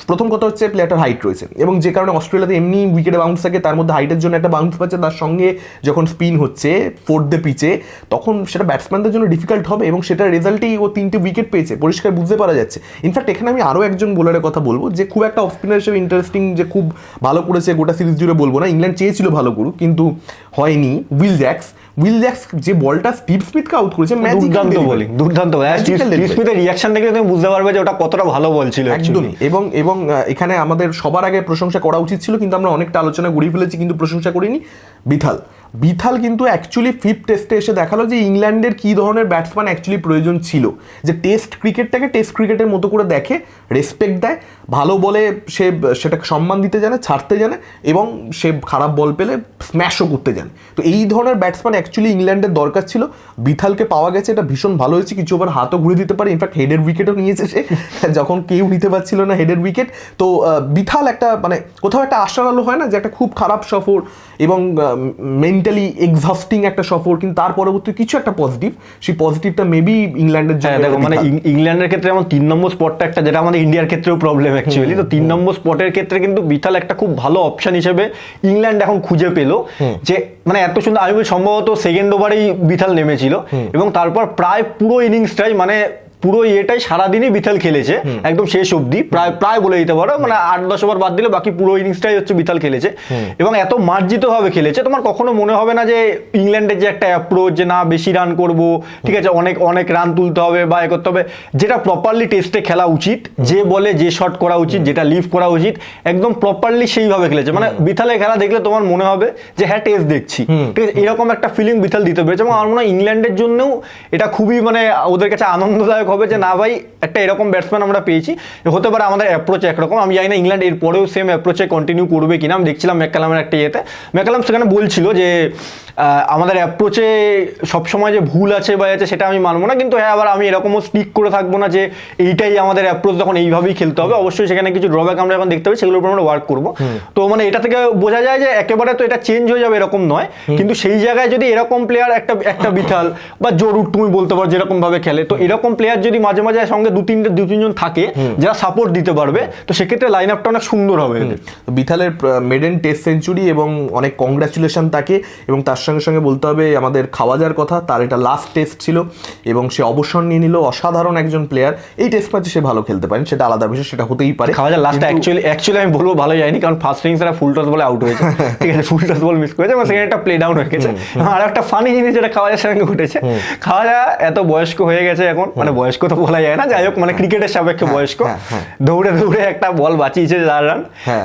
প্রথম কথা হচ্ছে প্লেয়ারটার হাইট রয়েছে, এবং যে কারণে অস্ট্রেলিয়াতে এমনি উইকেটে বাউন্স থাকে, তার মধ্যে হাইটের জন্য একটা বাউন্স পাচ্ছে, তার সঙ্গে যখন স্পিন হচ্ছে 4th পিচে, তখন সেটা ব্যাটসম্যানদের জন্য ডিফিকাল্ট হবে, এবং সেটার রেজাল্টেই ও 3টে উইকেট পেয়েছে, পরিষ্কার বুঝতে পারা যাচ্ছে। ইনফ্যাক্ট এখানে আমি আরও একজন বোলারের কথা বলবো, যে খুব একটা অফ স্পিনার হিসেবে ইন্টারেস্টিং, যে খুব ভালো করেছে গোটা সিরিজ জুড়ে বলবো না, ইংল্যান্ড চেয়েছিল ভালো করুক কিন্তু হয়নি, উইল জ্যাক্স যে বলটা স্টিভ স্মিথকে আউট করেছে, দুর্দান্ত। স্টিভ স্মিথের রিঅ্যাকশন দেখলে তুমি বুঝতে পারবে যে ওটা কতটা ভালো বল ছিল একদমই। এবং এখানে আমাদের সবার আগে প্রশংসা করা উচিত ছিল, কিন্তু আমরা অনেকটা আলোচনা ঘুরিয়ে ফেলেছি, কিন্তু প্রশংসা করিনি বিথাল কিন্তু অ্যাকচুয়ালি 5th টেস্টে এসে দেখালো যে ইংল্যান্ডের কী ধরনের ব্যাটসম্যান অ্যাকচুয়ালি প্রয়োজন ছিল, যে টেস্ট ক্রিকেটটাকে টেস্ট ক্রিকেটের মতো করে দেখে, রেসপেক্ট দেয়, ভালো বলে সে সেটাকে সম্মান দিতে জানে, ছাড়তে জানে, এবং সে খারাপ বল পেলে স্ম্যাশও করতে জানে। তো এই ধরনের ব্যাটসম্যান অ্যাকচুয়ালি ইংল্যান্ডের দরকার ছিল, বিথালকে পাওয়া গেছে, এটা ভীষণ ভালো হয়েছে। কিছু আবার হাতও ঘুরে দিতে পারে, ইনফ্যাক্ট হেডের উইকেটও নিয়েছে সে যখন কেউ নিতে পারছিল না হেডের উইকেট। তো বিথাল একটা মানে কোথাও একটা আশার আলো হয় না, যে একটা খুব খারাপ সফর এবং মেন্টাল মেন্টালি এক্সহস্টিং একটা সফর, কিন্তু তার পরবর্তী কিছু একটা পজিটিভ, সেই পজিটিভটা মেবি ইংল্যান্ডের জন্য। দেখো মানে ইংল্যান্ডের ক্ষেত্রে যেমন 3 নম্বর স্পটটা একটা, যেটা আমাদের ইন্ডিয়ার ক্ষেত্রেও প্রবলেম অ্যাকচুয়ালি, তো 3 নম্বর স্পটের ক্ষেত্রে কিন্তু বিথাল একটা খুব ভালো অপশন হিসেবে ইংল্যান্ড এখন খুঁজে পেলো, যে মানে এত সুন্দর, আমি বলি সম্ভবত সেকেন্ড ওভারেই বিথাল নেমেছিল এবং তারপর প্রায় পুরো ইনিংসটাই মানে পুরো ইয়েটাই সারাদিনই বিথাল খেলেছে একদম শেষ অবধি, প্রায় বলে দিতে পারো, মানে 8-10 ওভার বাদ দিলে বাকি পুরো ইনিংসটাই হচ্ছে বিথাল খেলেছে এবং এত মার্জিত ভাবে খেলেছে, তোমার কখনো মনে হবে না যে ইংল্যান্ডের যে একটা অ্যাপ্রোচ যে না বেশি রান করব, ঠিক আছে অনেক অনেক রান তুলতে হবে বা এ করতে হবে, যেটা প্রপারলি টেস্টে খেলা উচিত, যে বলে যে শট করা উচিত, যেটা লিভ করা উচিত, একদম প্রপারলি সেইভাবে খেলেছে। মানে বিথালের খেলা দেখলে তোমার মনে হবে যে হ্যাঁ টেস্ট দেখছি, ঠিক আছে, এরকম একটা ফিলিং বিথাল দিতে পেরেছে এবং আমার মনে হয় ইংল্যান্ডের জন্যও এটা খুবই মানে ওদের কাছে আনন্দদায়ক হবে যে না ভাই একটা এরকম ব্যাটসম্যান আমরা পেয়েছি। হতে পারে আমাদের অ্যাপ্রোচ একরকম, আমি জানি না ইংল্যান্ড এর পরেও সেম অ্যাপ্রোচে কন্টিনিউ করবে কিনা। আমি দেখছিলাম ম্যাককালামের একটা ইয়েতে, ম্যাককালাম সেখানে বলছিল যে আমাদের অ্যাপ্রোচে সবসময় যে ভুল আছে বা আছে সেটা আমি মানবো না, কিন্তু হ্যাঁ আবার আমি এরকমও স্টিক করে থাকবো না যে এইটাই আমাদের অ্যাপ্রোচ, তখন এইভাবেই খেলতে হবে। অবশ্যই সেখানে কিছু ড্রব্যাক আমরা এখন দেখতে পাই, সেগুলোর উপর আমরা ওয়ার্ক করবো। তো মানে এটা থেকে বোঝা যায় যে একেবারে তো এটা চেঞ্জ হয়ে যাবে এরকম নয়, কিন্তু সেই জায়গায় যদি এরকম প্লেয়ার একটা বিথাল বা জরুর তুমি বলতে পারো যেরকম ভাবে খেলে, তো এরকম প্লেয়ার যদি মাঝে মাঝে সঙ্গে 2-3জন থাকে যারা সাপোর্ট দিতে পারবে, তো সেক্ষেত্রে লাইন আপটা অনেক সুন্দর হবে। বিথালের মেডেন টেস্ট সেঞ্চুরি এবং অনেক কংগ্রাচুলেশন তাকে, এবং তার সঙ্গে সঙ্গে বলতে হবে আমাদের খাওয়াজার কথা, তার এটা লাস্ট টেস্ট ছিল এবং সে অবসর নিয়ে নিল। অসাধারণ একজন প্লেয়ার, এই টেস্ট ম্যাচে সে ভালো খেলতে পারেন, সেটা আলাদা বিষয়, সেটা হতেই পারে। খাওয়াজার লাস্টটা অ্যাকচুয়ালি আমি বলবো ভালো যায়নি, কারণ ফার্স্ট ইনিংস এরা ফুল টস বলে আউট হয়েছে, ঠিক আছে, ফুল টস বল মিস করেছে এবং সেখানে একটা প্লে ডাউন হয়ে গেছে। আর একটা ফানি জিনিস যেটা খাওয়াজার সঙ্গে ঘটেছে, খাওয়াজা এত বয়স্ক হয়ে গেছে এখন, মানে বয়স্ক তো বলা যায় না, যাই হোক মানে ক্রিকেটের সাপেক্ষে বয়স্ক, দৌড়ে দৌড়ে একটা বল বাঁচিয়েছে 4 রান,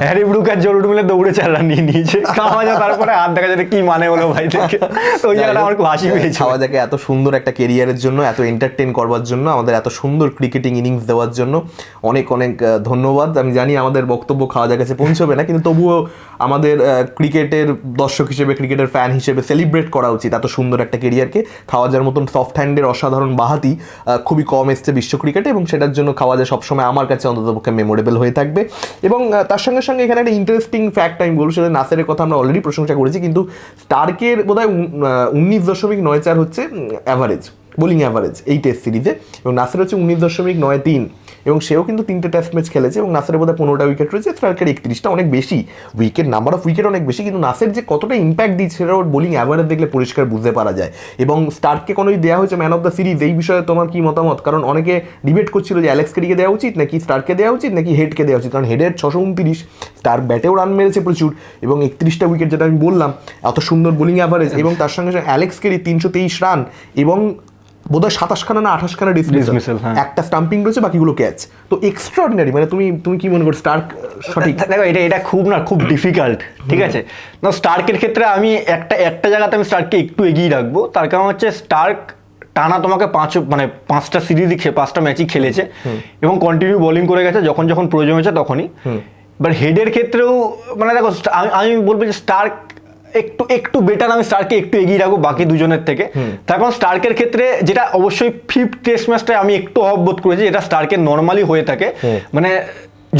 হ্যারি ব্রুক আর জরুর মিলে দৌড়ে 4 রান নিয়ে নিয়েছে। খাওয়াজা তারপরে হাত দেখা যাচ্ছে কি মানে হলো ভাই থেকে, তো ওই জায়গাটা আমার খুব হাসি পেয়েছে। খাওয়াজাকে এত সুন্দর একটা কেরিয়ারের জন্য, এত এন্টারটেইন করবার জন্য, আমাদের এত সুন্দর ক্রিকেটিং ইনিংস দেওয়ার জন্য অনেক অনেক ধন্যবাদ। আমি জানি আমাদের বক্তব্য খাওয়াজার কাছে পৌঁছবে না, কিন্তু তবুও আমাদের ক্রিকেটের দর্শক হিসেবে, ক্রিকেটের ফ্যান হিসেবে সেলিব্রেট করা উচিত এত সুন্দর একটা কেরিয়ারকে। খাওয়াজার মতন সফট হ্যান্ডের অসাধারণ বাহাতি খুবই কম এসছে বিশ্ব ক্রিকেটে, এবং সেটার জন্য খাওয়াজা সবসময় আমার কাছে অন্ততপক্ষে মেমোরেবল হয়ে থাকবে। এবং তার সঙ্গে সঙ্গে এখানে একটা ইন্টারেস্টিং ফ্যাক্ট আমি বলবো, সেটা নাসেরের কথা আমরা অলরেডি প্রশংসা করেছি, কিন্তু স্টার্কের বোধহয় 19.94 হচ্ছে অ্যাভারেজ, বোলিং অ্যাভারেজ এই টেস্ট সিরিজে, এবং নাসের হচ্ছে 19.93, এবং সেও কিন্তু 3টে টেস্ট ম্যাচ খেলেছে এবং নাসেরের বোধহয় 15টা উইকেট রয়েছে, স্টার্কের 31টা, অনেক বেশি উইকেট, নাম্বার অফ উইকেট অনেক বেশি, কিন্তু নাসের যে কতটা ইম্প্যাক্ট দিচ্ছে সেটা ওর বোলিং অ্যাভারেজ দেখলে পরিষ্কার বুঝতে পারা যায়। এবং স্টার্ককে কোনোই দেওয়া হয়েছে ম্যান অফ দ্য সিরিজ, এই বিষয়ে তোমার কি মতামত? কারণ অনেকে ডিবেট করছিল যে অ্যালেক্স কেরিকে দেওয়া উচিত নাকি স্টার্ককে দেওয়া উচিত নাকি হেডকে দেওয়া উচিত, কারণ হেডের 629, স্টার্ক ব্যাটেও রান মেরেছে প্রচুর এবং 31টা উইকেট, যেটা আমি বললাম, এত সুন্দর বোলিং অ্যাভারেজ, এবং তার সঙ্গে সঙ্গে অ্যালেক্স কেরি 323 রান এবং বোধহয় 27খানা না 28খানা ডিসমিসাল, একটা স্টাম্পিং রয়েছে, বাকিগুলো ক্যাচ। তো এক্সট্রাঅর্ডিনারি, মানে তুমি কি মনে করো স্টার্ক সঠিক? দেখো এটা খুব ডিফিকাল্ট, ঠিক আছে না। স্টার্কের ক্ষেত্রে আমি একটা জায়গাতে আমি স্টার্ককে একটু এগিয়ে রাখবো, তার কারণ হচ্ছে স্টার্ক টানা তোমাকে 5টা সিরিজই 5টা ম্যাচই খেলেছে এবং কন্টিনিউ বোলিং করে গেছে যখন যখন প্রয়োজন হয়েছে তখনই। বাট হেডের ক্ষেত্রেও মানে দেখো আমি বলবো যে স্টার্ক একটু বেটার, আমি স্টার্ককে একটু এগিয়ে রাখবো বাকি দুজনের থেকে। তার কারণ স্টার্কের ক্ষেত্রে যেটা অবশ্যই 5th টেস্ট ম্যাচটা আমি একটু অববোধ করেছি, যেটা স্টার্কের নর্মালি হয়ে থাকে, মানে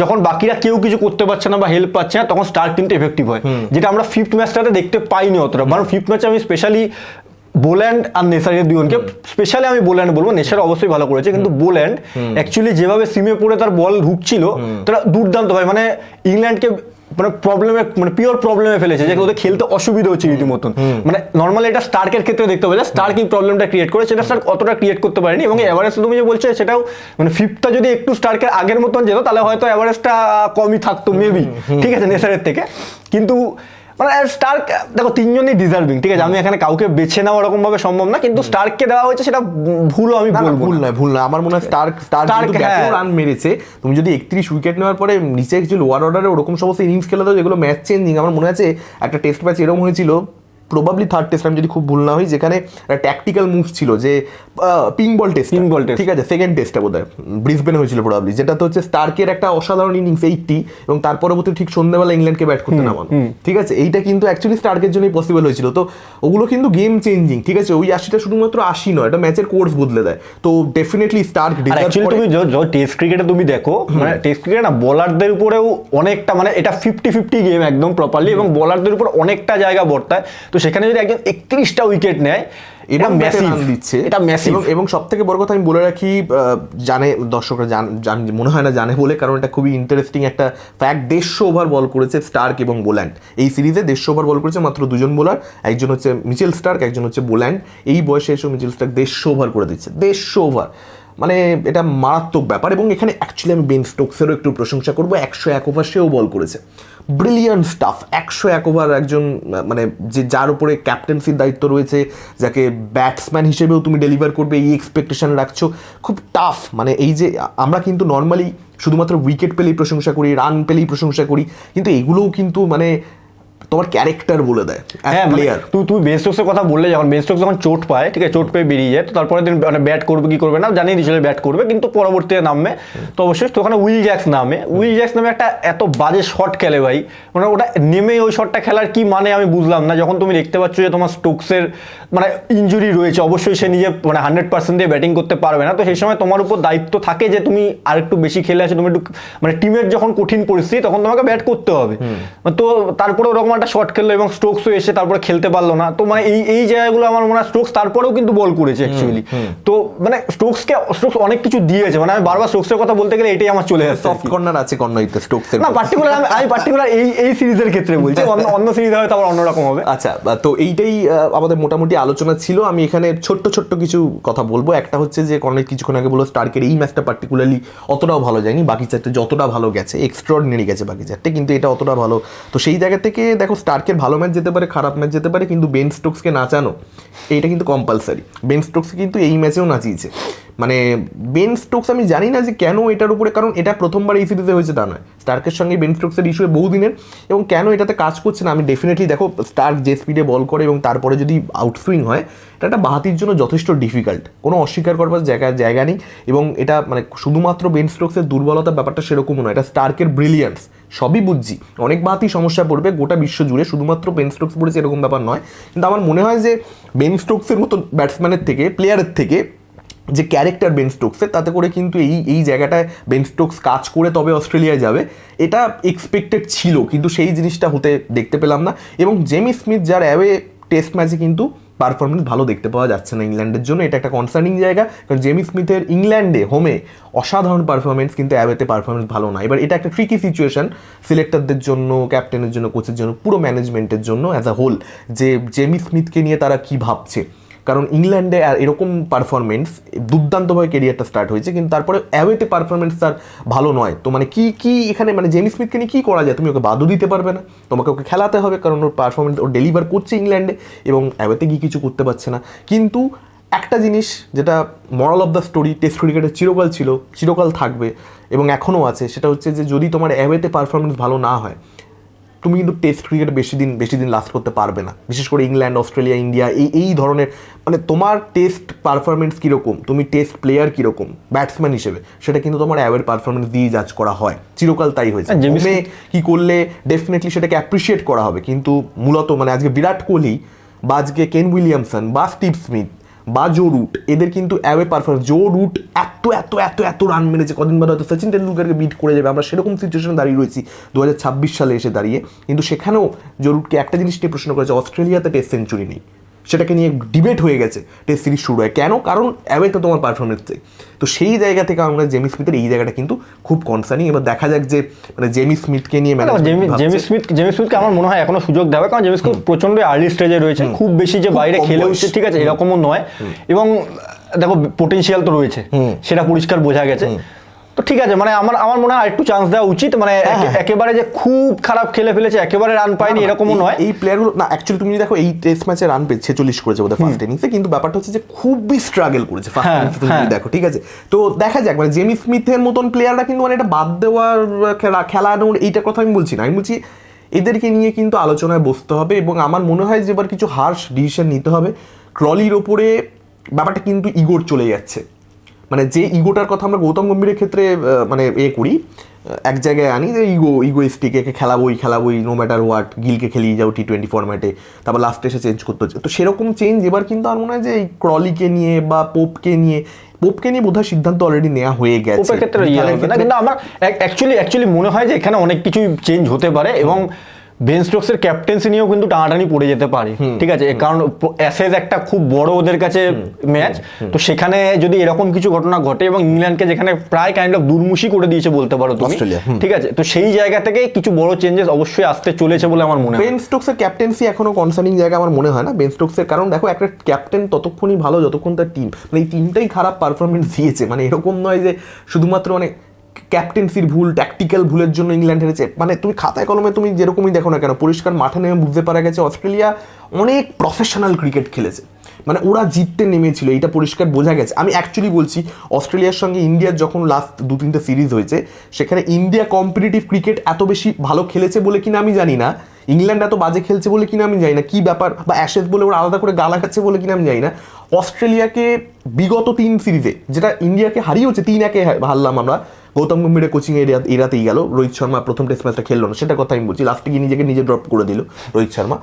যখন বাকিরা কেউ কিছু করতে পারছে না বা হেল্প পাচ্ছে না, তখন স্টার্ক কিন্তু এফেক্টিভ হয়, যেটা আমরা 5th ম্যাচটাতে দেখতে পাইনি অতটা। কারণ 5th ম্যাচে আমি স্পেশালি বোল্যান্ড আর নেসারের দুজনকে, স্পেশালি আমি বোল্যান্ড বলবো, নেসার অবশ্যই ভালো করেছে, কিন্তু বোল্যান্ড অ্যাকচুয়ালি যেভাবে সিমে পড়ে তার বল ঢুকছিল তারা দুর্দান্ত হয়, মানে ইংল্যান্ডকে মানে পিওর প্রবলেমে ফেলেছে, যে ওদের খেলতে অসুবিধা হচ্ছে রীতিমতন। মানে নর্মালি এটা স্টার্কের ক্ষেত্রে দেখতে পাবে, স্টার্ক এই প্রবলেমটা ক্রিয়েট করে, সেটা স্টার্ক অতটা ক্রিয়েট করতে পারেনি। এবং এভারেজ তুমি যে বলছো সেটাও মানে 5টা যদি একটু স্টার্কের আগের মতন যেত তাহলে হয়তো এভারেজটা কমই থাকতো মেবি, ঠিক আছে, নেসারের থেকে। কিন্তু মানে স্টার্ক দেখো 3জনই ডিজার্ভিং, ঠিক আছে, আমি এখানে কাউকে বেছে নেওয়া ওরকম ভাবে সম্ভব না, কিন্তু স্টার্ককে দেওয়া হয়েছে সেটা ভুলও আমি বলবো ভুল না। আমার মনে হয় স্টার্ক রান মেরেছে। তুমি যদি 31 উইকেট নেওয়ার পরে নিচে কিছু লোয়ার অর্ডারে ওরকম সমস্ত ইনিংস খেলে দাও যেগুলো ম্যাচ চেঞ্জিং, আমার মনে আছে একটা টেস্ট ম্যাচ এরকম হয়েছিল, প্রবাবলি 3rd টেস্ট, আমি যদি খুব ভুল না হই, যেখানে একটা ট্যাকটিক্যাল মুভ ছিল যে পিঙ্ক বল টেস্ট, ঠিক আছে, সেকেন্ড টেস্টটা বোধহয় ব্রিসবেনে হয়েছিল প্রবাবলি, যেটা তো হচ্ছে স্টার্কের একটা অসাধারণ ইনিংস 80, এবং তার পরবর্তী ঠিক সন্ধ্যাবেলা ইংল্যান্ডকে ব্যাট করতে নামানো, ঠিক আছে, এইটা কিন্তু অ্যাকচুয়ালি স্টার্কের জন্যই পসিবল হয়েছিল। তো ওগুলো কিন্তু গেম চেঞ্জিং, ঠিক আছে, ওই 80টা শুধুমাত্র 80 নয়, এটা ম্যাচের কোর্স বদলে দেয়। তো ডেফিনেটলি স্টার্ক তুমি টেস্ট ক্রিকেটে তুমি দেখো, মানে টেস্ট ক্রিকেট না বোলারদের উপরেও অনেকটা, মানে এটা 50-50 গেম একদম প্রপারলি, এবং বোলারদের উপর অনেকটা জায়গা বর্তায়। তো সেখানে যদি একজন 31টা উইকেট নেয়, এবং এটা ম্যাসিভ রান দিচ্ছে, এটা ম্যাসিভ। এবং সব থেকে বড় কথা আমি বলে রাখি, জানে দর্শকরা, মনে হয় না জানে বলে, কারণ এটা খুবই ইন্টারেস্টিং একটা ফ্যাক্ট, 150 ওভার বল করেছে স্টার্ক এবং বোল্যান্ড এই সিরিজে। 150 ওভার বল করেছে মাত্র দুজন বোলার, একজন হচ্ছে মিচেল স্টার্ক, একজন হচ্ছে বোল্যান্ড। এই বয়সে এসেও মিচেল স্টার্ক 150 ওভার করে দিচ্ছে, 150 ওভার, মানে এটা মারাত্মক ব্যাপার। এবং এখানে অ্যাকচুয়ালি আমি বেন স্টোকসেরও একটু প্রশংসা করবো, 101 ওভার সেও বল করেছে, ব্রিলিয়ান্ট স্টাফ। 101 ওভার একজন মানে যে যার উপরে ক্যাপ্টেন্সির দায়িত্ব রয়েছে, যাকে ব্যাটসম্যান হিসেবেও তুমি ডেলিভার করবে এই এক্সপেকটেশন রাখছো, খুব টাফ। মানে এই যে আমরা কিন্তু নর্মালি শুধুমাত্র উইকেট পেলেই প্রশংসা করি, রান পেলেই প্রশংসা করি, কিন্তু এগুলোও কিন্তু মানে তোমার ক্যারেক্টার বলে দেয় হ্যাঁ প্লেয়ার। তুই বেন স্টোকসের কথা বললে, যখন বেন স্টোকস যখন চোট পায়, ঠিক আছে, চোট পেয়ে বেরিয়ে যায়, তো তারপরে দিন মানে ব্যাট করবে কি করবে না জানিয়ে দিয়েছিল ব্যাট করবে, কিন্তু পরবর্তীতে নামবে। তো অবশ্যই তো ওখানে উইল জ্যাক্স নামে একটা এত বাজে শট খেলে ভাই, মানে ওটা নেমে ওই শটটা খেলার কি মানে আমি বুঝলাম না। যখন তুমি দেখতে পাচ্ছ যে তোমার স্টোকসের মানে ইনজুরি রয়েছে, অবশ্যই সে নিজে মানে 100% দিয়ে ব্যাটিং করতে পারবে না, তো সেই সময় তোমার উপর দায়িত্ব থাকে যে তুমি আর একটু বেশি খেলে আসো, তুমি একটু মানে টিমের যখন কঠিন পরিস্থিতি তখন তোমাকে ব্যাট করতে হবে। তো তারপরে ওরকম একটা শট খেললো এবং স্টোকসও এসে তারপরে খেলতে পারলো না। তো মানে এই জায়গাগুলো আমার মনে হয় স্টোকস তারপরেও কিন্তু বল করেছে অ্যাকচুয়ালি। তো মানে স্টোকস অনেক কিছু দিয়েছে, মানে আমি বারবার স্টোকসের কথা বলতে গেলে এটাই আমার চলে আসছে। সফট কর্নার আছে কর্নারিতে স্টোকসের না পার্টিকুলার এই সিরিজের ক্ষেত্রে বলছি, অন্য সিরিজ হয়তো আবার অন্যরকম হবে। আচ্ছা, তো এইটাই আমাদের মোটামুটি আলোচনা ছিল। আমি এখানে ছোট্ট কিছু কথা বলবো। একটা হচ্ছে যে কর্নার কিছুক্ষণ আগে বললো স্টার্কের এই ম্যাচটা পার্টিকুলারলি অতটাও ভালো যায়নি, বাকি চারটে যতটা ভালো গেছে এক্সট্রাঅর্ডিনারি গেছে বাকি চারটে, কিন্তু এটা অতটা ভালো। তো সেই জায়গা থেকে দেখো স্টার্কের ভালো ম্যাচ যেতে পারে, খারাপ ম্যাচ যেতে পারে, কিন্তু বেন স্টোকসকে নাচানো এইটা কিন্তু কম্পালসারি। বেন স্টোকস কিন্তু এই ম্যাচেও নাচিয়েছে। মানে বেন স্টোকস আমি জানি না যে কেন এটার উপরে, কারণ এটা প্রথমবার এই সিরিজে হয়েছে তা নয়, স্টার্কের সঙ্গে বেন স্টোকসের ইস্যু বহুদিনের, এবং কেন এটাতে কাজ করছে না আমি ডেফিনেটলি দেখো, স্টার্ক যে স্পিডে বল করে এবং তারপরে যদি আউটসুইং হয়, এটা একটা বাহাতির জন্য যথেষ্ট ডিফিকাল্ট, কোনো অস্বীকার করবার জায়গা নেই। এবং এটা মানে শুধুমাত্র বেন স্টোকসের দুর্বলতার ব্যাপারটা সেরকমও নয়, এটা স্টার্কের ব্রিলিয়ান্স। সবই বুঝছি, অনেক বাহাতি সমস্যা পড়বে গোটা বিশ্ব জুড়ে, শুধুমাত্র বেন স্টোকস পড়েছে এরকম ব্যাপার নয়। কিন্তু আমার মনে হয় যে বেন স্টোকসের মতো ব্যাটসম্যানের থেকে, প্লেয়ারের থেকে যে ক্যারেক্টার বেন স্টোকসের, তাতে করে কিন্তু এই জায়গাটায় বেন স্টোকস কাজ করে তবে অস্ট্রেলিয়ায় যাবে, এটা এক্সপেক্টেড ছিল, কিন্তু সেই জিনিসটা হতে দেখতে পেলাম না। এবং জেমি স্মিথ যার অ্যাওয়ে টেস্ট ম্যাচে কিন্তু পারফরমেন্স ভালো দেখতে পাওয়া যাচ্ছে না ইংল্যান্ডের জন্য, এটা একটা কনসার্নিং জায়গা। কারণ জেমি স্মিথের ইংল্যান্ডে হোমে অসাধারণ পারফরমেন্স, কিন্তু অ্যাওয়েতে পারফরমেন্স ভালো না। এবার এটা একটা ট্রিকি সিচুয়েশন সিলেক্টরদের জন্য, ক্যাপ্টেনের জন্য, কোচের জন্য, পুরো ম্যানেজমেন্টের জন্য অ্যাজ আ হোল, যে জেমি স্মিথকে নিয়ে তারা কি ভাবছে। কারণ ইংল্যান্ডে এরকম পারফরমেন্স, দুর্দান্তভাবে কেরিয়ারটা স্টার্ট হয়েছে, কিন্তু তারপরে অ্যাওয়েতে পারফরমেন্স তার ভালো নয়। তো মানে কি এখানে মানে জেমি স্মিথকে নিয়ে কী করা যায়? তুমি ওকে বাদও দিতে পারবে না, তোমাকে ওকে খেলাতে হবে, কারণ ওর পারফরমেন্স ও ডেলিভার করছে ইংল্যান্ডে এবং অ্যাওয়েতে গিয়ে কিছু করতে পারছে না। কিন্তু একটা জিনিস যেটা মরাল অফ দ্য স্টোরি টেস্ট ক্রিকেটের চিরকাল ছিল, চিরকাল থাকবে এবং এখনও আছে, সেটা হচ্ছে যে যদি তোমার অ্যাওয়েতে পারফরমেন্স ভালো না হয়, তুমি কিন্তু টেস্ট ক্রিকেটে বেশি দিন লাস্ট করতে পারবে না। বিশেষ করে ইংল্যান্ড, অস্ট্রেলিয়া, ইন্ডিয়া, এই ধরনের, মানে তোমার টেস্ট পারফরমেন্স কীরকম, তুমি টেস্ট প্লেয়ার কীরকম ব্যাটসম্যান হিসেবে, সেটা কিন্তু তোমার অ্যাওয়ের পারফরমেন্স দিয়ে জাজ করা হয়, চিরকাল তাই হয়েছে। হোমে কী করলে ডেফিনেটলি সেটাকে অ্যাপ্রিসিয়েট করা হবে, কিন্তু মূলত মানে আজকে বিরাট কোহলি বা আজকে কেন উইলিয়ামসন বা স্টিভ স্মিথ বা জো রুট, এদের কিন্তু অ্যাওয়ে পারফরমেন্স, জো রুট এত রান মেরেছে, কদিন বাদে হয়তো সচিন টেন্ডুলকারকে বিট করে যাবে, আমরা সেরকম সিচুয়েশনে দাঁড়িয়ে রয়েছি 2026 সালে এসে দাঁড়িয়ে। কিন্তু সেখানেও জো রুটকে একটা জিনিস নিয়ে প্রশ্ন করেছে, অস্ট্রেলিয়াতে টেস্ট সেঞ্চুরি নেই, সেটাকে নিয়ে ডিবেট হয়ে গেছে টেস্ট সিরিজ শুরু হয় কেন, কারণ অ্যাওয়েতে তোমার পারফরমেন্স চাই। তো সেই জায়গা থেকে আমরা জেমি স্মিথের এই জায়গাটা কিন্তু খুব কনসার্নিং। এবার দেখা যাক যে মানে জেমি স্মিথকে নিয়ে জেমি স্মিথকে আমার মনে হয় এখনো সুযোগ দেবে, কারণ জেমি স্মিথ প্রচন্ড আর্লি স্টেজে রয়েছে, খুব বেশি যে বাইরে খেলে উঠছে, ঠিক আছে, এরকমও নয়, এবং দেখো পোটেনশিয়াল তো রয়েছে, সেটা পরিষ্কার বোঝা গেছে। তো ঠিক আছে, মানে আমার মনে হয় একটু চান্স দেওয়া উচিত, মানে একেবারে যে খুব খারাপ খেলে ফেলেছে, একেবারে রান পায়নি এরকমও নয়। এই প্লেয়ারগুলো না, অ্যাকচুয়ালি তুমি দেখো এই টেস্ট ম্যাচে রান পেয়েছে 46 করেছে বোধহয় ফার্স্ট ইনিংসে, কিন্তু ব্যাপারটা হচ্ছে যে খুবই স্ট্রাগল করেছে ফার্স্ট ইনিংসে, তুমি দেখো, ঠিক আছে। তো দেখা যাক, মানে জেমি স্মিথের মতন প্লেয়াররা কিন্তু মানে এটা বাদ দেওয়ার খেলানোর এইটার কথা আমি বলছি না, আমি বলছি এদেরকে নিয়ে কিন্তু আলোচনায় বসতে হবে। এবং আমার মনে হয় যে এবার কিছু হার্শ ডিসিশন নিতে হবে। ক্রলির ওপরে ব্যাপারটা কিন্তু ইগোর চলে যাচ্ছে, মানে যে ইগোটার কথা আমরা গৌতম গম্ভীরের ক্ষেত্রে মানে করি, এক জায়গায় আনি যে ইগোইস্টিক, একে খেলাবোই নো ম্যাটার হোয়াট, গিলকে খেলিয়ে যাও T20 ফরম্যাটে, তারপর লাস্টে এসে চেঞ্জ করতে হচ্ছে। তো সেরকম চেঞ্জ এবার কিন্তু আমার মনে হয় যে এই ক্রলিকে নিয়ে বা পোপকে নিয়ে বোধহয় সিদ্ধান্ত অলরেডি নেওয়া হয়ে গেছে। কিন্তু আমার অ্যাকচুয়ালি মনে হয় যে এখানে অনেক কিছু চেঞ্জ হতে পারে, এবং বেন স্টোকসের ক্যাপ্টেন্সি নিয়েও কিন্তু টানাটানি পড়ে যেতে পারে, ঠিক আছে, কারণ অ্যাশেজ একটা খুব বড় ওদের কাছে ম্যাচ, তো সেখানে যদি এরকম কিছু ঘটনা ঘটে এবং ইংল্যান্ডকে যেখানে প্রায় কাইন্ড অফ দুর্মুষী করে দিয়েছে বলতে পারো তুমি, ঠিক আছে, তো সেই জায়গা থেকে কিছু বড় চেঞ্জেস অবশ্যই আসতে চলেছে বলে আমার মনে হয়। বেন স্টোকসের ক্যাপ্টেন্সি এখনো কনসার্নিং জায়গা আমার মনে হয় না বেন স্টোকসের, কারণ দেখো একটা ক্যাপ্টেন ততক্ষণই ভালো যতক্ষণ তার টিম, মানে এই টিমটাই খারাপ পারফরমেন্স দিয়েছে, মানে এরকম নয় যে শুধুমাত্র মানে ক্যাপ্টেন্সির ভুল, ট্যাকটিক্যাল ভুলের জন্য ইংল্যান্ড হেরেছে, মানে তুমি খাতায় কলমে তুমি যেরকমই দেখো না কেন, পরিষ্কার মাঠে নেমে বুঝতে পারা গেছে অস্ট্রেলিয়া অনেক প্রফেশনাল ক্রিকেট খেলেছে, মানে ওরা জিততে নেমেছিল, এটা পরিষ্কার বোঝা গেছে। আমি অ্যাকচুয়ালি বলছি অস্ট্রেলিয়ার সঙ্গে ইন্ডিয়ার যখন লাস্ট 2-3টে সিরিজ হয়েছে, সেখানে ইন্ডিয়া কম্পিটিটিভ ক্রিকেট এত বেশি ভালো খেলেছে বলে কিনা আমি জানি না, ইংল্যান্ড এত বাজে খেলছে বলে কিনা আমি জানি না, কি ব্যাপার, বা অ্যাশেজ বলে ওরা আলাদা করে গালা খাচ্ছে বলে কিনা আমি জানি না, অস্ট্রেলিয়াকে বিগত 3 সিরিজে, যেটা ইন্ডিয়াকে হারিয়েছে 3-1 হারলাম আমরা, গৌতম গম্ভীরের কোচিং এরাতেই গেল, রোহিত শর্মা প্রথম টেস্ট ম্যাচটা খেললো না, সেটা কথা আমি বলছি, লাস্টে গিয়ে নিজে ড্রপ করে দিল রোহিত শর্মা,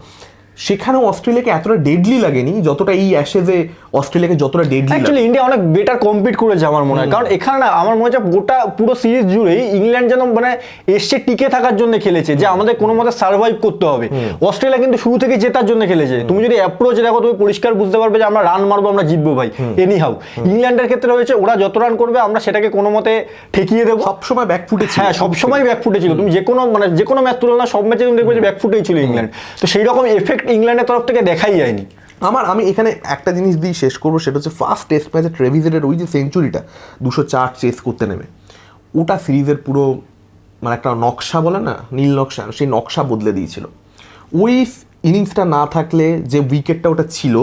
সেখানেও অস্ট্রেলিয়াকে এতটা ডেডলি লাগেনি যতটা এই অ্যাশেজে অস্ট্রেলিয়াকে যতটা ডেডলি। অ্যাকচুয়ালি ইন্ডিয়া অনেক বেটার কম্পিট করেছে আমার মনে হয়, কারণ এখানে না আমার মনে হচ্ছে গোটা পুরো সিরিজ জুড়েই ইংল্যান্ড যেন মানে এসছে টিকে থাকার জন্য খেলেছে, যে আমাদের কোনো মতে সার্ভাইভ করতে হবে। অস্ট্রেলিয়া কিন্তু শুরু থেকে জেতার জন্য খেলেছে, তুমি যদি অ্যাপ্রোচ দেখো তুমি পরিষ্কার বুঝতে পারবে যে আমরা রান মারবো, আমরা জিতবো ভাই এনি হাউ। ইংল্যান্ডের ক্ষেত্রে হয়েছে ওরা যত রান করবে আমরা সেটাকে কোনো মতে ঠেকিয়ে দেবো, সবসময় ব্যাকফুটে ছিল, হ্যাঁ সবসময় ব্যাকফুটে ছিল, তুমি যে কোনো ম্যাচ তুলনা সব ম্যাচে তুমি দেখবে যে ব্যাকফুটেই ছিল ইংল্যান্ড, তো সেই রকম এফেক্ট ইংল্যান্ডের তরফ থেকে দেখাই যায়নি। আমি এখানে একটা জিনিস দিয়ে শেষ করবো, সেটা হচ্ছে ফার্স্ট টেস্ট ম্যাচে ট্রেভিসের ওই যে সেঞ্চুরিটা 204 চেস করতে নেমে, ওটা সিরিজের পুরো মানে একটা নকশা বলে না, নীল নকশা, সেই নকশা বদলে দিয়েছিল। ওই ইনিংসটা না থাকলে যে উইকেটটা ওটা ছিল,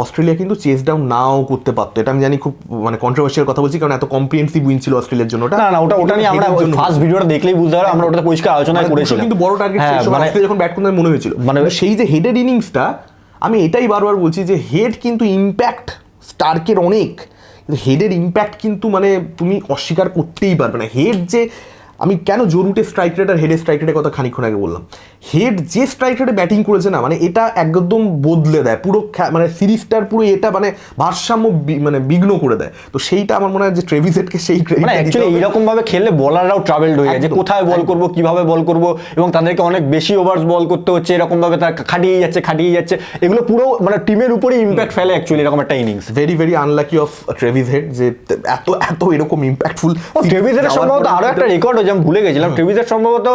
অস্ট্রেলিয়া কিন্তু চেস ডাউন নাও করতে পারতো। এটা আমি জানি খুব মানে কন্ট্রোভার্সিয়াল কথা বলছি, কারণ এত কম্প্রিহেন্সিভ উইন ছিল অস্ট্রেলিয়ার জন্য। ওটা নিয়ে আমরা ফার্স্ট ভিডিওটা দেখলেই বুঝতে পারবো, আমরা ওটা পরিষ্কার আলোচনা করেছিলাম, কিন্তু বড় টার্গেট অস্ট্রেলিয়া যখন ব্যাট করতে মনে হয়েছিল, মানে সেই যে হেডেড ইনিংসটা, আমি এটাই বারবার বলছি যে হেড কিন্তু ইম্প্যাক্ট স্টার্কের অনেক, হেডের ইম্প্যাক্ট কিন্তু মানে তুমি অস্বীকার করতেই পারবে না। হেড যে, আমি কেন জরুটে স্ট্রাইক রেট আর হেডের স্ট্রাইক রেটের কথা খানিকক্ষণ আগে বললাম, হেড যে স্ট্রাইক রেটে ব্যাটিং করেছে না, মানে এটা একদম বদলে দেয় পুরো মানে সিরিজটার পুরো, এটা মানে ভারসাম্য মানে বিঘ্ন করে দেয়। তো সেইটা আমার মনে হয় যে ট্রেভিস হেডকে সেই ক্রেডিট, মানে অ্যাকচুয়ালি এইরকম ভাবে খেললে বলাররাও ট্রাভেলড হয়ে যায় যে কোথায় বল করব, কিভাবে বল করব, এবং তাদেরকে অনেক বেশি ওভার্স বল করতে হচ্ছে, এরকম ভাবে তারা খাটিয়ে যাচ্ছে, এগুলো পুরো মানে টিমের উপরেই ইম্প্যাক্ট ফেলে অ্যাকচুয়ালি এরকম একটা innings. Very unlucky of Travis head যে এত এরকম ইম্প্যাক্টফুল। ট্রেভিস হেডের সম্ভবত আরো একটা রেকর্ড হয়েছে, আমি ভুলে গেছিলাম, ট্রেভিস হেড সম্ভবত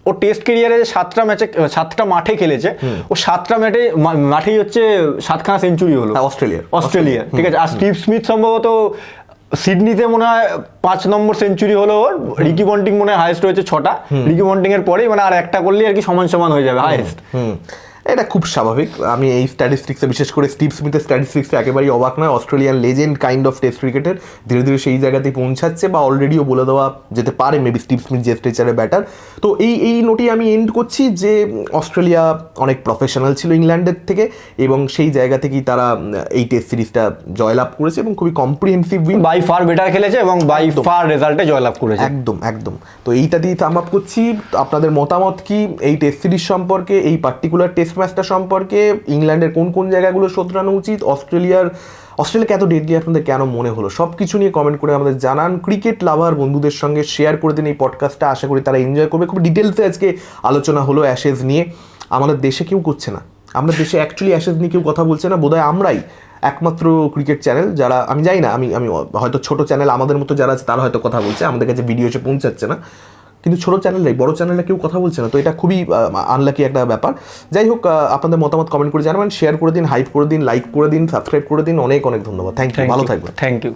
ও টেস্ট ক্যারিয়ারে 7টা মাঠে খেলেছে, ও 7টা মাঠেই হচ্ছে 7খানা সেঞ্চুরি হলো অস্ট্রেলিয়া, ঠিক আছে। আর স্টিভ স্মিথ সম্ভবত সিডনিতে মনে হয় 5 নম্বর সেঞ্চুরি হলো ওর, রিকি পন্টিং মনে হয় হাইয়েস্ট হয়েছে 6টা, রিকি পন্টিং এর পরেই মানে আর একটা করলেই আর কি সমান হয়ে যাবে হাইয়েস্ট। এটা খুব স্বাভাবিক। আমি এই স্ট্যাটিস্টিক্সে, বিশেষ করে স্টিভ স্মিথের স্ট্যাটিস্টিক্সে একেবারেই অবাক নয়। Australian legend kind of test ক্রিকেটের ধীরে ধীরে সেই জায়গাতেই পৌঁছাচ্ছে, বা অলরেডিও বলে দেওয়া যেতে পারে মেবি স্টিভ স্মিথ যে স্ট্রেচারে ব্যাটার। তো এই নোটেই আমি এন্ড করছি যে অস্ট্রেলিয়া অনেক প্রফেশনাল ছিল ইংল্যান্ডের থেকে, এবং সেই জায়গা থেকেই তারা এই টেস্ট সিরিজটা জয়লাভ করেছে, এবং খুবই comprehensive win, by far better খেলেছে এবং বাই ফার রেজাল্টে জয়লাভ করেছে। একদম। তো এইটা দিয়ে থাম আপ করছি। আপনাদের মতামত কি এই টেস্ট সিরিজ সম্পর্কে, এই পার্টিকুলার টেস্ট ম্যাচটা সম্পর্কে? ইংল্যান্ডের কোন জায়গাগুলো শোধরানো উচিত? অস্ট্রেলিয়াকে এত ডেডলি আপনাদের কেন মনে হলো? সব কিছু নিয়ে কমেন্ট করে আমাদের জানান। ক্রিকেট লাভার বন্ধুদের সঙ্গে শেয়ার করে দিন এই পডকাস্টটা, আশা করি তারা এনজয় করবে। খুব ডিটেলসে আজকে আলোচনা হলো অ্যাশেজ নিয়ে। আমাদের দেশে কেউ করছে না, আমাদের দেশে অ্যাকচুয়ালি অ্যাশেজ নিয়ে কেউ কথা বলছে না, বোধহয় আমরাই একমাত্র ক্রিকেট চ্যানেল যারা, আমি জানি না, আমি হয়তো ছোট চ্যানেল আমাদের মতো যারা আছে তারা হয়তো কথা বলছে, আমাদের কাছে ভিডিও এসে পৌঁছাচ্ছে না, কিন্তু ছোটো চ্যানেলে, বড় চ্যানেলে কেউ কথা বলছে না। তো এটা খুবই আনলাকি একটা ব্যাপার। যাই হোক, আপনাদের মতামত কমেন্ট করে জানাবেন, শেয়ার করে দিন, হাইপ করে দিন, লাইক করে দিন, সাবস্ক্রাইব করে দিন। অনেক ধন্যবাদ। থ্যাংক ইউ, ভালো থাকবেন। Thank you.